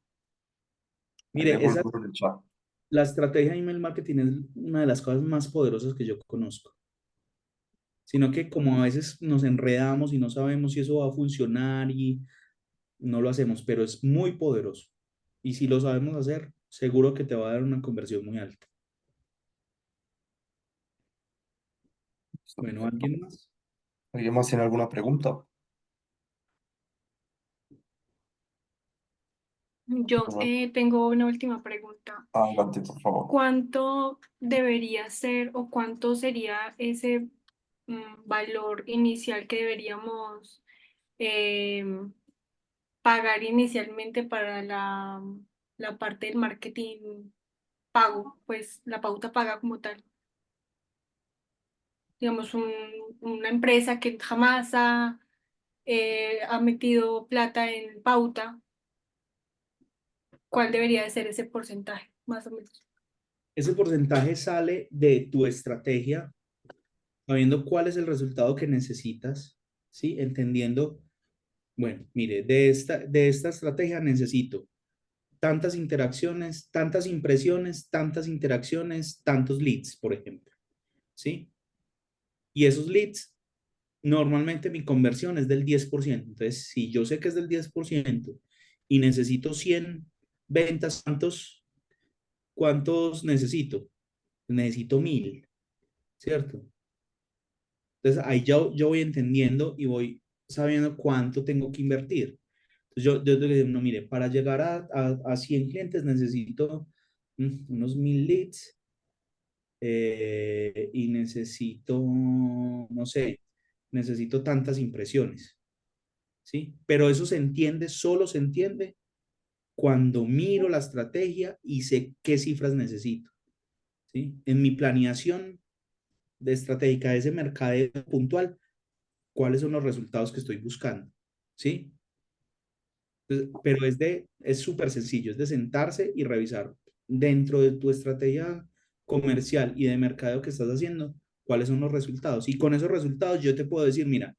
Ahí Mire, dejo el número en el chat. la estrategia de email marketing es una de las cosas más poderosas que yo conozco. Sino que como a veces nos enredamos y no sabemos si eso va a funcionar y no lo hacemos, pero es muy poderoso. Y si lo sabemos hacer, seguro que te va a dar una conversión muy alta. Bueno, ¿alguien más? ¿Alguien más tiene alguna pregunta? Yo tengo una última pregunta. Adelante, por favor. ¿Cuánto debería ser o cuánto sería ese valor inicial que deberíamos pagar inicialmente para la parte del marketing pago, pues la pauta paga como tal? Digamos, una empresa que jamás ha metido plata en pauta, ¿cuál debería de ser ese porcentaje, más o menos? Ese porcentaje sale de tu estrategia, sabiendo cuál es el resultado que necesitas, ¿sí? Entendiendo, bueno, mire, de esta estrategia necesito tantas interacciones, tantas impresiones, tantas interacciones, tantos leads, por ejemplo, ¿sí? Y esos leads, normalmente mi conversión es del 10%. Entonces, si yo sé que es del 10% y necesito 100 ventas, ¿cuántos necesito? Necesito 1000, ¿cierto? Entonces, ahí yo voy entendiendo y voy sabiendo cuánto tengo que invertir. Entonces, yo te digo, no, mire, para llegar a 100 clientes necesito unos 1000 leads y necesito, no sé, necesito tantas impresiones, ¿sí? Pero eso se entiende, solo se entiende cuando miro la estrategia y sé qué cifras necesito, ¿sí? En mi planeación de estratégica de ese mercadeo puntual, cuáles son los resultados que estoy buscando, ¿sí? Entonces, pero es súper sencillo, es de sentarse y revisar dentro de tu estrategia comercial y de mercadeo que estás haciendo, cuáles son los resultados. Y con esos resultados yo te puedo decir, mira,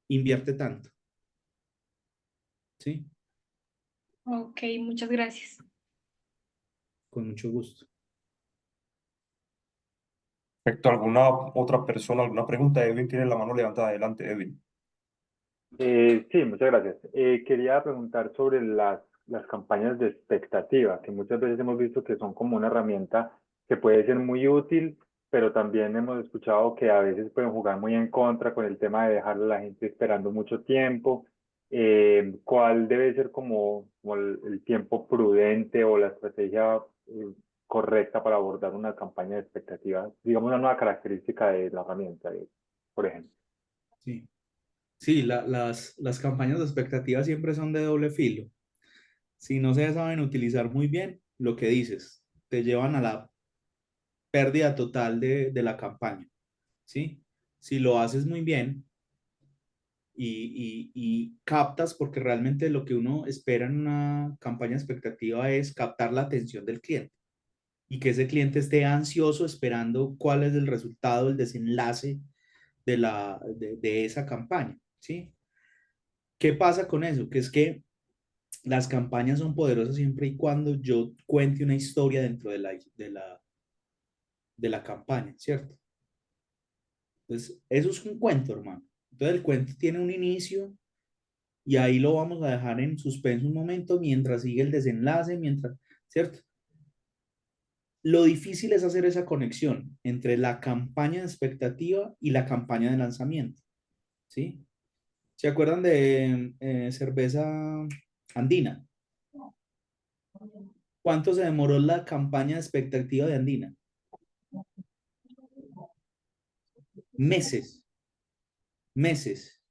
invierte tanto, ¿sí? Ok, muchas gracias. Con mucho gusto. Perfecto. ¿Alguna otra persona, alguna pregunta? Edwin tiene la mano levantada. Adelante, Edwin. Sí, muchas gracias. Quería preguntar sobre las campañas de expectativa, que muchas veces hemos visto que son como una herramienta que puede ser muy útil, pero también hemos escuchado que a veces pueden jugar muy en contra con el tema de dejar a la gente esperando mucho tiempo. ¿Cuál debe ser como el tiempo prudente o la estrategia correcta para abordar una campaña de expectativa? Digamos, una nueva característica de la herramienta, por ejemplo. Sí, sí, las campañas de expectativa siempre son de doble filo. Si no se saben utilizar muy bien, lo que dices, te llevan a la pérdida total de la campaña, ¿sí? Si lo haces muy bien y captas, porque realmente lo que uno espera en una campaña expectativa es captar la atención del cliente y que ese cliente esté ansioso esperando cuál es el resultado, el desenlace de esa campaña, ¿sí? ¿Qué pasa con eso? Que es que las campañas son poderosas siempre y cuando yo cuente una historia dentro de la campaña, ¿cierto? Entonces, eso es un cuento, hermano. Entonces el cuento tiene un inicio y ahí lo vamos a dejar en suspenso un momento mientras sigue el desenlace, mientras, ¿cierto? Lo difícil es hacer esa conexión entre la campaña de expectativa y la campaña de lanzamiento, ¿sí? ¿Se acuerdan de cerveza andina? ¿Cuánto se demoró la campaña de expectativa de Andina? Meses, meses.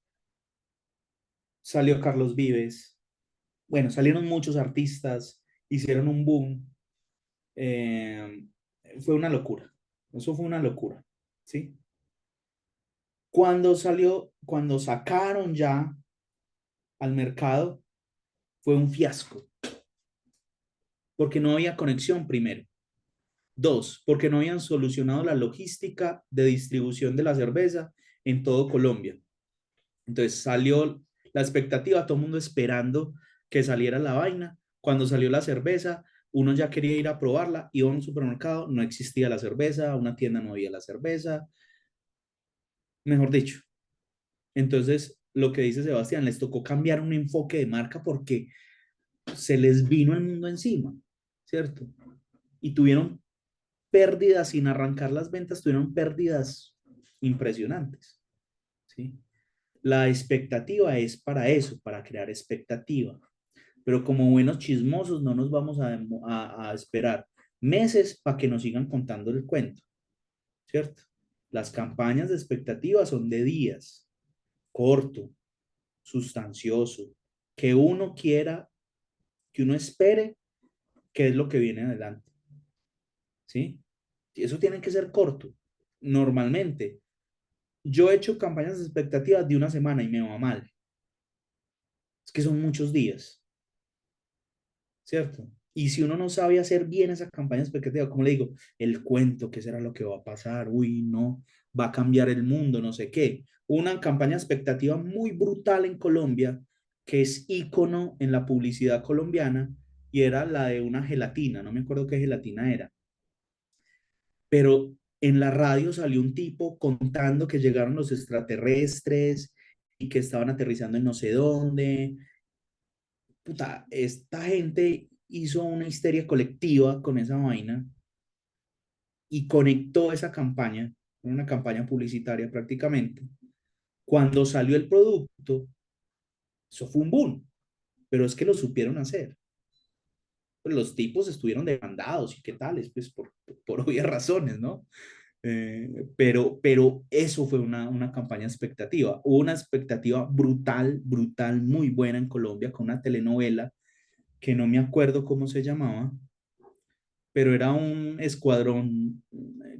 Salió Carlos Vives. Bueno, salieron muchos artistas, hicieron un boom. Eh, Fue una locura. Eso fue una locura, ¿sí? Cuando salió, cuando sacaron ya al mercado, fue un fiasco, porque no había conexión primero. Dos, porque no habían solucionado la logística de distribución de la cerveza en todo Colombia. Entonces salió la expectativa, todo el mundo esperando que saliera la vaina. Cuando salió la cerveza, uno ya quería ir a probarla, iba a un supermercado, no existía la cerveza, una tienda no había la cerveza, mejor dicho. Entonces, lo que dice Sebastián, les tocó cambiar un enfoque de marca porque se les vino el mundo encima, ¿cierto? Y tuvieron pérdidas sin arrancar las ventas, tuvieron pérdidas impresionantes, ¿sí? La expectativa es para eso, para crear expectativa. Pero como buenos chismosos no nos vamos a esperar meses para que nos sigan contando el cuento, ¿cierto? Las campañas de expectativa son de días, corto, sustancioso, que uno quiera, que uno espere qué es lo que viene adelante, ¿sí? Y eso tiene que ser corto. Normalmente, yo he hecho campañas de expectativas de una semana y me va mal. Es que son muchos días, ¿cierto? Y si uno no sabe hacer bien esa campaña expectativa, como le digo, el cuento, qué será lo que va a pasar, uy, no, va a cambiar el mundo, no sé qué. Una campaña expectativa muy brutal en Colombia, que es ícono en la publicidad colombiana, y era la de una gelatina, no me acuerdo qué gelatina era, pero en la radio salió un tipo contando que llegaron los extraterrestres y que estaban aterrizando en no sé dónde. Puta, esta gente hizo una histeria colectiva con esa vaina y conectó esa campaña, una campaña publicitaria prácticamente. Cuando salió el producto, eso fue un boom, pero es que lo supieron hacer. Pues los tipos estuvieron demandados y qué tales, pues por obvias razones, ¿no? Pero eso fue una campaña expectativa. Hubo una expectativa brutal, brutal, muy buena en Colombia con una telenovela que no me acuerdo cómo se llamaba, pero era un escuadrón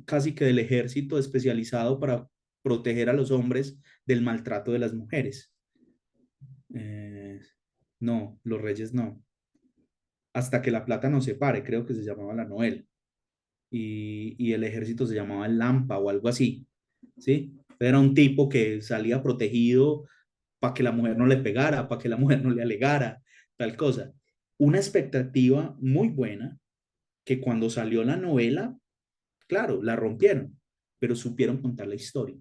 casi que del ejército especializado para proteger a los hombres del maltrato de las mujeres. Eh, no, Los Reyes no. Hasta que la plata no se pare, creo que se llamaba la novela. Y el ejército se llamaba el Lampa o algo así, ¿sí? Era un tipo que salía protegido para que la mujer no le pegara, para que la mujer no le alegara, tal cosa. Una expectativa muy buena que cuando salió la novela, claro, la rompieron, pero supieron contar la historia.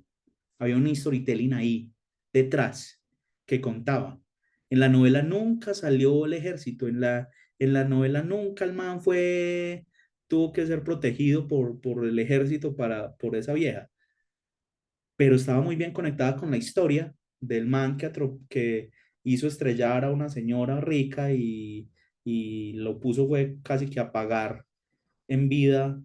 Había un storytelling ahí detrás que contaba. En la novela nunca salió el ejército, en la novela nunca el man tuvo que ser protegido por el ejército por esa vieja, pero estaba muy bien conectada con la historia del man que hizo estrellar a una señora rica y lo puso fue casi que a pagar en vida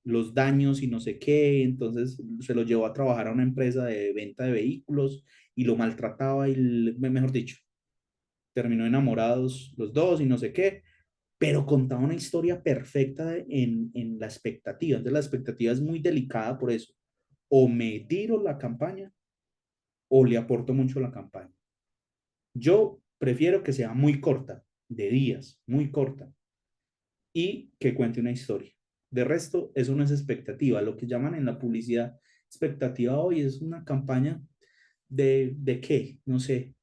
los daños y no sé qué, entonces se lo llevó a trabajar a una empresa de venta de vehículos y lo maltrataba y, mejor dicho, terminó enamorados los dos y no sé qué, pero contaba una historia perfecta en la expectativa. Entonces la expectativa es muy delicada por eso. O me tiro la campaña o le aporto mucho a la campaña. Yo prefiero que sea muy corta, de días, muy corta, y que cuente una historia. De resto, eso no es expectativa. Lo que llaman en la publicidad expectativa hoy es una campaña de qué, no sé.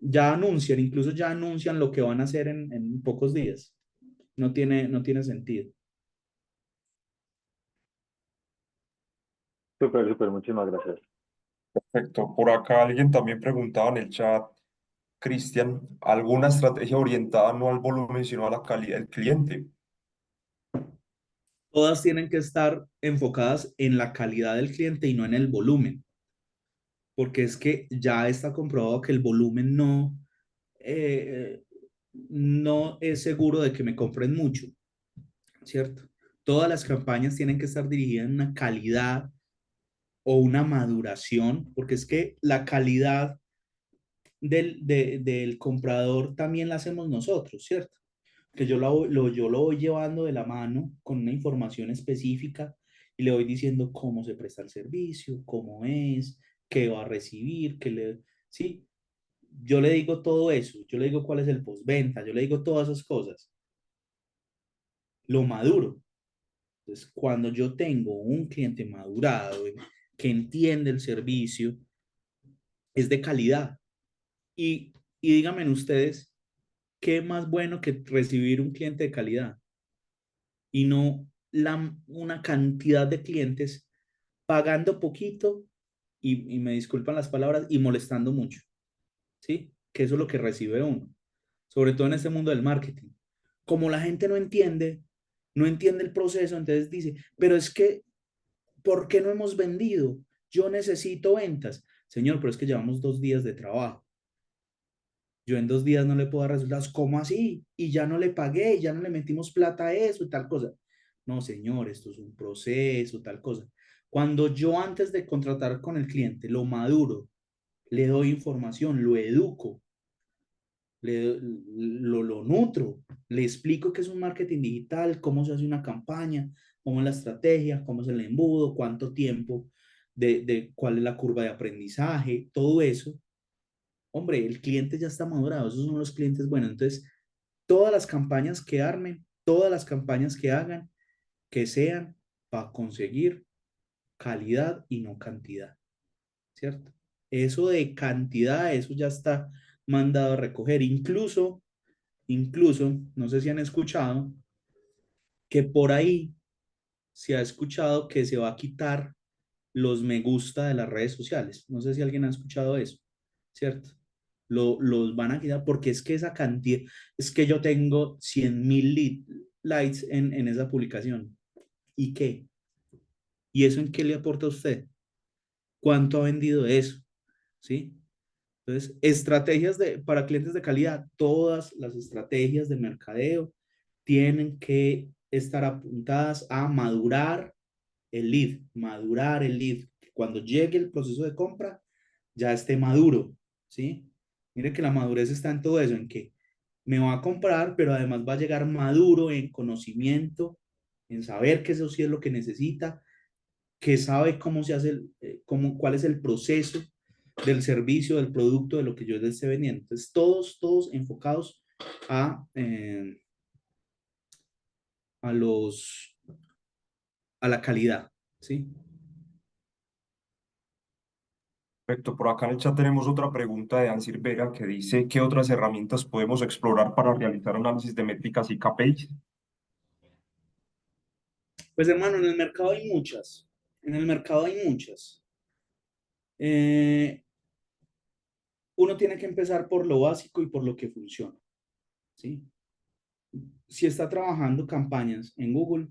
Ya anuncian, incluso ya anuncian lo que van a hacer en pocos días. No tiene sentido. Súper, súper, muchísimas gracias. Perfecto. Por acá alguien también preguntaba en el chat, Cristian, ¿alguna estrategia orientada no al volumen, sino a la calidad del cliente? Todas tienen que estar enfocadas en la calidad del cliente y no en el volumen, porque es que ya está comprobado que el volumen eh, no es seguro de que me compren mucho, ¿cierto? Todas las campañas tienen que estar dirigidas en una calidad o una maduración, porque es que la calidad del comprador también la hacemos nosotros, ¿cierto? Que yo lo voy llevando de la mano con una información específica y le voy diciendo cómo se presta el servicio, cómo es, qué va a recibir, sí, yo le digo todo eso, yo le digo cuál es el postventa, yo le digo todas esas cosas, lo maduro. Entonces, cuando yo tengo un cliente madurado, que entiende el servicio, es de calidad. Y díganme ustedes, ¿qué más bueno que recibir un cliente de calidad? Y no una cantidad de clientes pagando poquito y me disculpan las palabras y molestando mucho, ¿sí? Que eso es lo que recibe uno, sobre todo en este mundo del marketing. Como la gente no entiende el proceso, entonces dice, pero es que, ¿por qué no hemos vendido? Yo necesito ventas. Señor, pero es que llevamos 2 días de trabajo. Yo en 2 días no le puedo dar resultados. ¿Cómo así? Y ya no le pagué, ya no le metimos plata a eso y tal cosa. No, señor, esto es un proceso, tal cosa. Cuando yo antes de contratar con el cliente lo maduro, le doy información, lo educo, lo nutro, le explico qué es un marketing digital, cómo se hace una campaña, cómo es la estrategia, cómo es el embudo, cuánto tiempo, cuál es la curva de aprendizaje, todo eso. Hombre, el cliente ya está madurado, esos son los clientes buenos. Entonces, todas las campañas que armen, todas las campañas que hagan, que sean para conseguir calidad y no cantidad, ¿cierto? Eso de cantidad, eso ya está mandado a recoger. Incluso, no sé si han escuchado, que por ahí se ha escuchado que se va a quitar los me gusta de las redes sociales. No sé si alguien ha escuchado eso, ¿cierto? Los van a quitar porque es que esa cantidad, es que yo tengo 100.000 likes en esa publicación. ¿Y qué? ¿Y eso en qué le aporta a usted? ¿Cuánto ha vendido de eso? ¿Sí? Entonces, para clientes de calidad, todas las estrategias de mercadeo tienen que estar apuntadas a madurar el lead. Cuando llegue el proceso de compra, ya esté maduro, ¿sí? Mire que la madurez está en todo eso, en que me va a comprar, pero además va a llegar maduro en conocimiento, en saber que eso sí es lo que necesita, que sabe cómo se hace, cuál es el proceso del servicio, del producto, de lo que yo le esté vendiendo. Entonces, todos enfocados a, eh, a los, a la calidad, ¿sí? Perfecto. Por acá en el chat tenemos otra pregunta de Ansir Vega que dice, ¿qué otras herramientas podemos explorar para realizar análisis de métricas y KPIs? Pues hermano, en el mercado hay muchas. En el mercado hay muchas. Eh, Uno tiene que empezar por lo básico y por lo que funciona, ¿sí? Si está trabajando campañas en Google,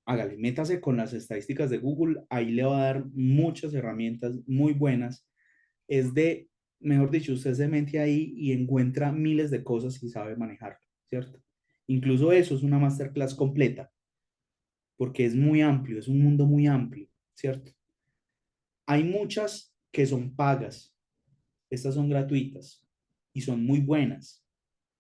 hágale, métase con las estadísticas de Google, ahí le va a dar muchas herramientas muy buenas. Mejor dicho, usted se mete ahí y encuentra miles de cosas y sabe manejarlo, ¿cierto? Incluso eso es una masterclass completa, porque es muy amplio, es un mundo muy amplio, ¿cierto? Hay muchas que son pagas, estas son gratuitas y son muy buenas.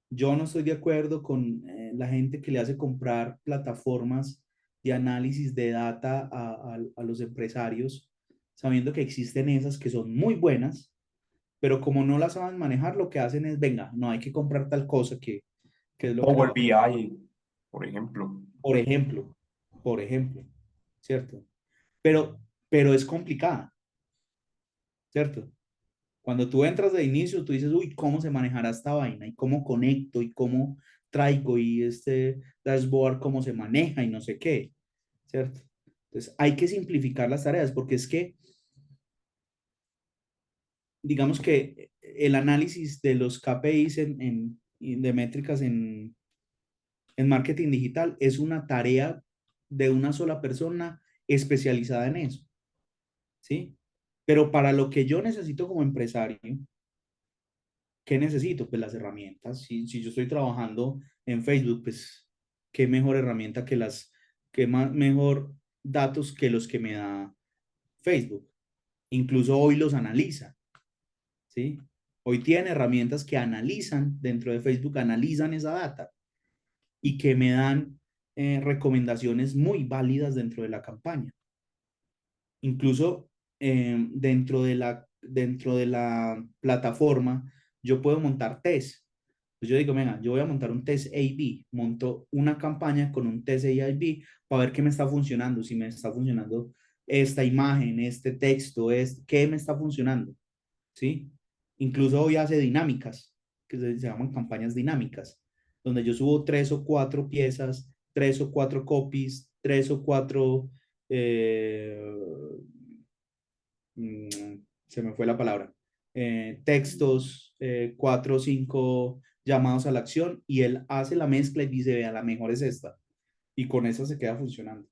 Yo no estoy de acuerdo con la gente que le hace comprar plataformas de análisis de data a los empresarios, sabiendo que existen esas que son muy buenas, pero como no las saben manejar, lo que hacen es, venga, no hay que comprar tal cosa que es lo que... Power BI, por ejemplo. Por ejemplo, por ejemplo, ¿cierto? Pero es complicada, ¿cierto? Cuando tú entras de inicio, tú dices, uy, ¿cómo se manejará esta vaina? ¿Y cómo conecto? ¿Y cómo traigo? ¿Y este dashboard cómo se maneja? Y no sé qué, ¿cierto? Entonces, hay que simplificar las tareas porque es que, digamos que el análisis de los KPIs y de métricas en marketing digital es una tarea de una sola persona especializada en eso, ¿sí? Pero para lo que yo necesito como empresario, ¿qué necesito? Pues las herramientas. Si yo estoy trabajando en Facebook, pues qué mejor herramienta qué más, mejor datos que los que me da Facebook. Incluso hoy los analiza, ¿sí? Hoy tiene herramientas que analizan dentro de Facebook, analizan esa data y que me dan recomendaciones muy válidas dentro de la campaña. Incluso dentro de la plataforma, yo puedo montar test. Pues yo digo, venga, yo voy a montar un test A/B, monto una campaña con un test A/B para ver qué me está funcionando, si me está funcionando esta imagen, este texto, qué me está funcionando, ¿sí? Incluso hoy hace dinámicas, que se llaman campañas dinámicas, donde yo subo 3 o 4 piezas, 3 o 4 copies, 3 o 4 eh, se me fue la palabra, textos, 4 o 5 llamados a la acción y él hace la mezcla y dice, vea, la mejor es esta. Y con esa se queda funcionando.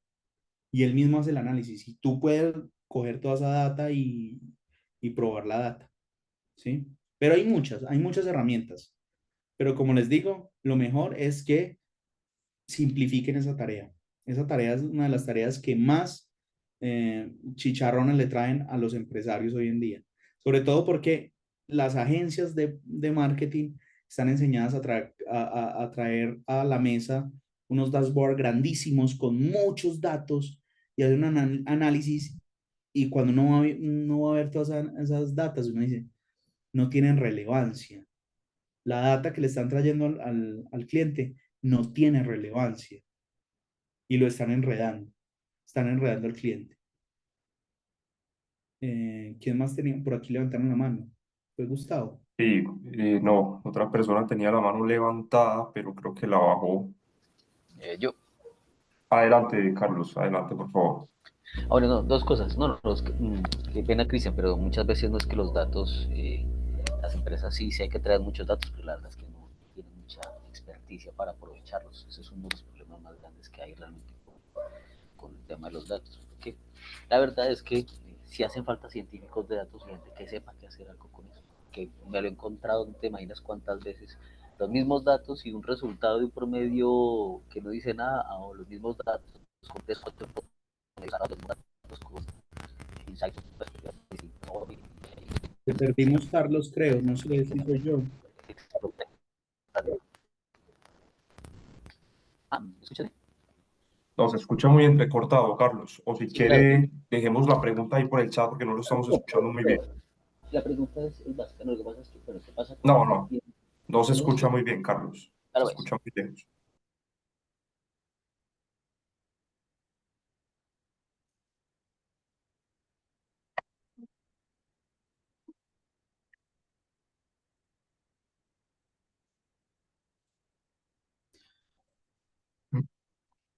Y él mismo hace el análisis y tú puedes coger toda esa data y probar la data, ¿sí? Pero hay muchas herramientas. Pero como les digo, lo mejor es que simplifiquen esa tarea. Esa tarea es una de las tareas que más chicharrones le traen a los empresarios hoy en día. Sobre todo porque las agencias de marketing están enseñadas a traer a la mesa unos dashboards grandísimos con muchos datos y hacer un análisis y cuando uno va a ver todas esas datas, uno dice, no tienen relevancia. La data que le están trayendo al cliente no tiene relevancia y lo están enredando al cliente. ¿Quién más tenía? Por aquí levantaron la mano. ¿Fue Gustavo? Sí, no, otra persona tenía la mano levantada, pero creo que la bajó. Yo. Adelante, Carlos, adelante, por favor. Ahora, no, dos cosas. No, qué pena, Cristian, pero muchas veces no es que los datos, las empresas sí hay que traer muchos datos, pero la verdad es que no tienen mucha experticia para aprovecharlos. Ese es uno de los problemas más grandes que hay realmente con el tema de los datos. Porque la verdad es que si hacen falta científicos de datos y gente que sepa qué hacer algo con eso. Que me lo he encontrado, no te imaginas cuántas veces, los mismos datos y un resultado de un promedio que no dice nada, o los mismos datos con insights. Te perdimos, Carlos, creo. No sé si soy yo. ¿Me escuchas? No, se escucha muy entrecortado, Carlos. O si Claro. quiere, dejemos la pregunta ahí por el chat porque no lo estamos escuchando muy bien. La pregunta es básica, no, lo que pasa es que, bueno, ¿qué pasa? No, no se escucha muy bien, Carlos. Se escucha muy lejos.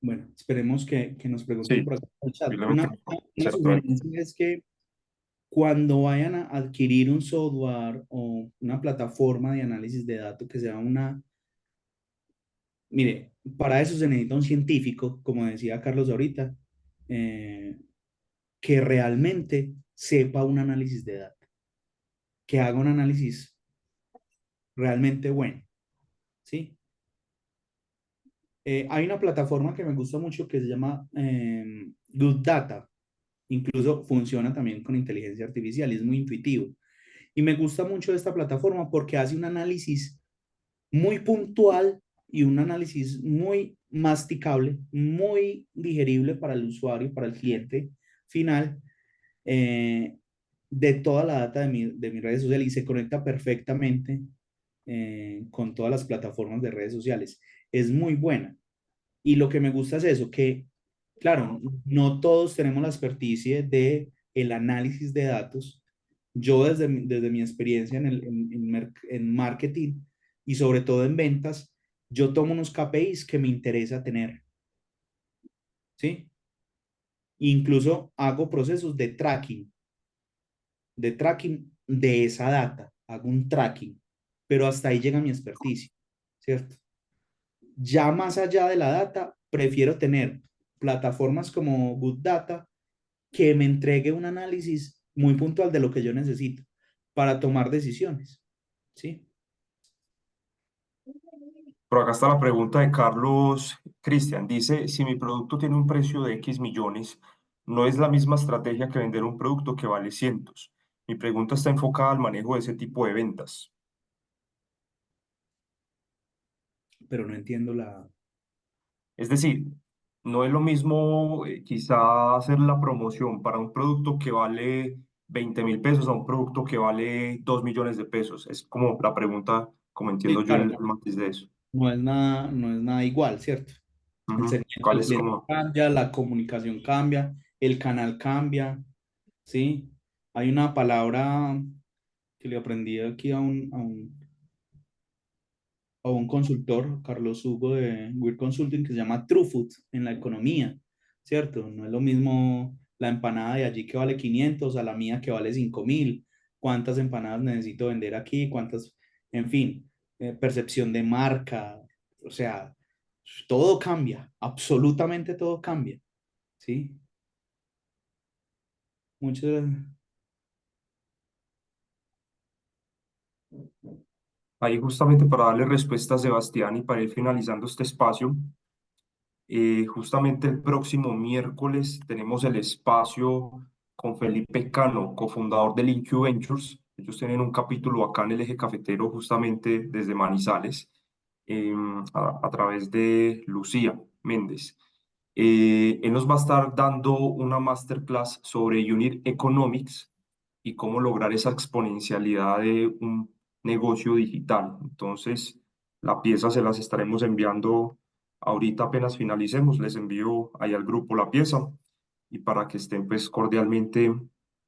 Bueno, esperemos que nos pregunten Sí, por acá en el chat. posiblemente Una sugerencia es que cuando vayan a adquirir un software o una plataforma de análisis de datos que sea mire, para eso se necesita un científico, como decía Carlos ahorita, que realmente sepa un análisis de datos, que haga un análisis realmente bueno, ¿sí? Hay una plataforma que me gusta mucho que se llama Good Data. Incluso funciona también con inteligencia artificial y es muy intuitivo. Y me gusta mucho esta plataforma porque hace un análisis muy puntual y un análisis muy masticable, muy digerible para el usuario, para el cliente final, de toda la data de mis redes sociales y se conecta perfectamente con todas las plataformas de redes sociales. Es muy buena. Y lo que me gusta es eso, que, claro, no todos tenemos la experticia de el análisis de datos. Yo desde mi experiencia en marketing y sobre todo en ventas, yo tomo unos KPIs que me interesa tener. ¿Sí? Incluso hago procesos de tracking de esa data, hago un tracking, pero hasta ahí llega mi experticia, ¿cierto? Ya más allá de la data, prefiero tener plataformas como Good Data que me entregue un análisis muy puntual de lo que yo necesito para tomar decisiones, ¿sí? Por acá está la pregunta de Carlos Cristian. Dice, si mi producto tiene un precio de X millones, no es la misma estrategia que vender un producto que vale cientos. Mi pregunta está enfocada al manejo de ese tipo de ventas. Pero no entiendo la... Es decir, no es lo mismo quizá hacer la promoción para un producto que vale 20.000 pesos a un producto que vale 2 millones de pesos. Es como la pregunta, como entiendo Sí, yo claro, el matiz de eso. no es nada igual, ¿cierto? El Ujú. segmento ¿Cuál del es cliente como? cambia, la comunicación cambia, el canal cambia, ¿sí? Hay una palabra que le aprendí aquí a un consultor, Carlos Hugo de Weir Consulting, que se llama True en la economía, ¿cierto? No es lo mismo la empanada de allí que vale 500 a la mía que vale 5.000. ¿Cuántas empanadas necesito vender aquí? ¿Cuántas? En fin, percepción de marca, o sea, todo cambia, absolutamente todo cambia, ¿sí? Muchas gracias. Ahí justamente para darle respuesta a Sebastián y para ir finalizando este espacio, justamente el próximo miércoles tenemos el espacio con Felipe Cano, cofundador del InQ Ventures. Ellos tienen un capítulo acá en el eje cafetero, justamente desde Manizales, a través de Lucía Méndez. Él nos va a estar dando una masterclass sobre Unit Economics y cómo lograr esa exponencialidad de un negocio digital. Entonces, la pieza se las estaremos enviando ahorita apenas finalicemos, les envío ahí al grupo la pieza y para que estén pues cordialmente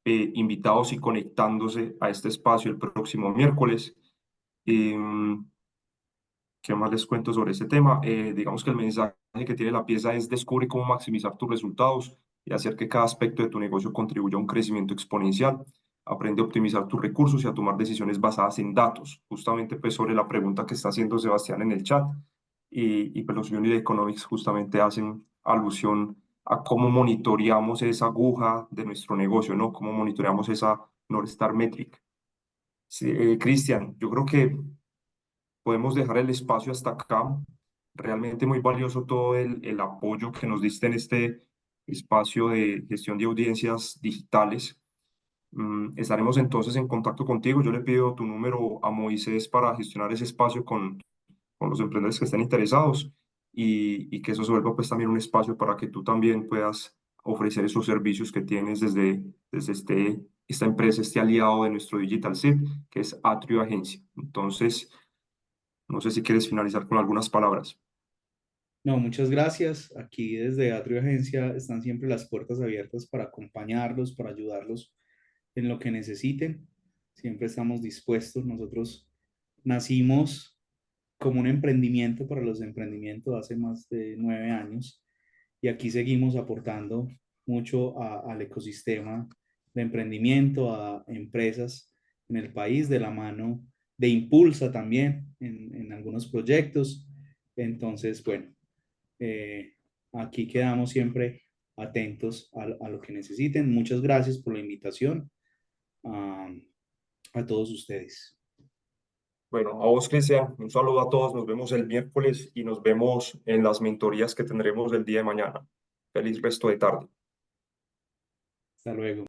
invitados y conectándose a este espacio el próximo miércoles. Em, ¿Qué más les cuento sobre este tema? Digamos que el mensaje que tiene la pieza es descubre cómo maximizar tus resultados y hacer que cada aspecto de tu negocio contribuya a un crecimiento exponencial. Aprende a optimizar tus recursos y a tomar decisiones basadas en datos. Justamente pues sobre la pregunta que está haciendo Sebastián en el chat. Y pues los Unit Economics justamente hacen alusión a cómo monitoreamos esa aguja de nuestro negocio, ¿no? Cómo monitoreamos esa North Star Metric. Sí, Cristian, yo creo que podemos dejar el espacio hasta acá. Realmente muy valioso todo el apoyo que nos diste en este espacio de gestión de audiencias digitales. Estaremos entonces en contacto contigo. Yo le pido tu número a Moisés para gestionar ese espacio con los emprendedores que estén interesados y que eso se vuelva pues también un espacio para que tú también puedas ofrecer esos servicios que tienes desde esta empresa, este aliado de nuestro Digital Seed, que es Atrio Agencia. Entonces, no sé si quieres finalizar con algunas palabras. No, muchas gracias. Aquí desde Atrio Agencia están siempre las puertas abiertas para acompañarlos, para ayudarlos en lo que necesiten. Siempre estamos dispuestos. Nosotros nacimos como un emprendimiento para los emprendimientos hace más de 9 años y aquí seguimos aportando mucho al ecosistema de emprendimiento, a empresas en el país de la mano de Impulsa también en algunos proyectos. Entonces, bueno, eh, aquí quedamos siempre atentos a lo que necesiten. Muchas gracias por la invitación a todos ustedes. Bueno, a vos, Cristian, un saludo a todos. Nos vemos el miércoles y nos vemos en las mentorías que tendremos el día de mañana. Feliz resto de tarde. Hasta luego.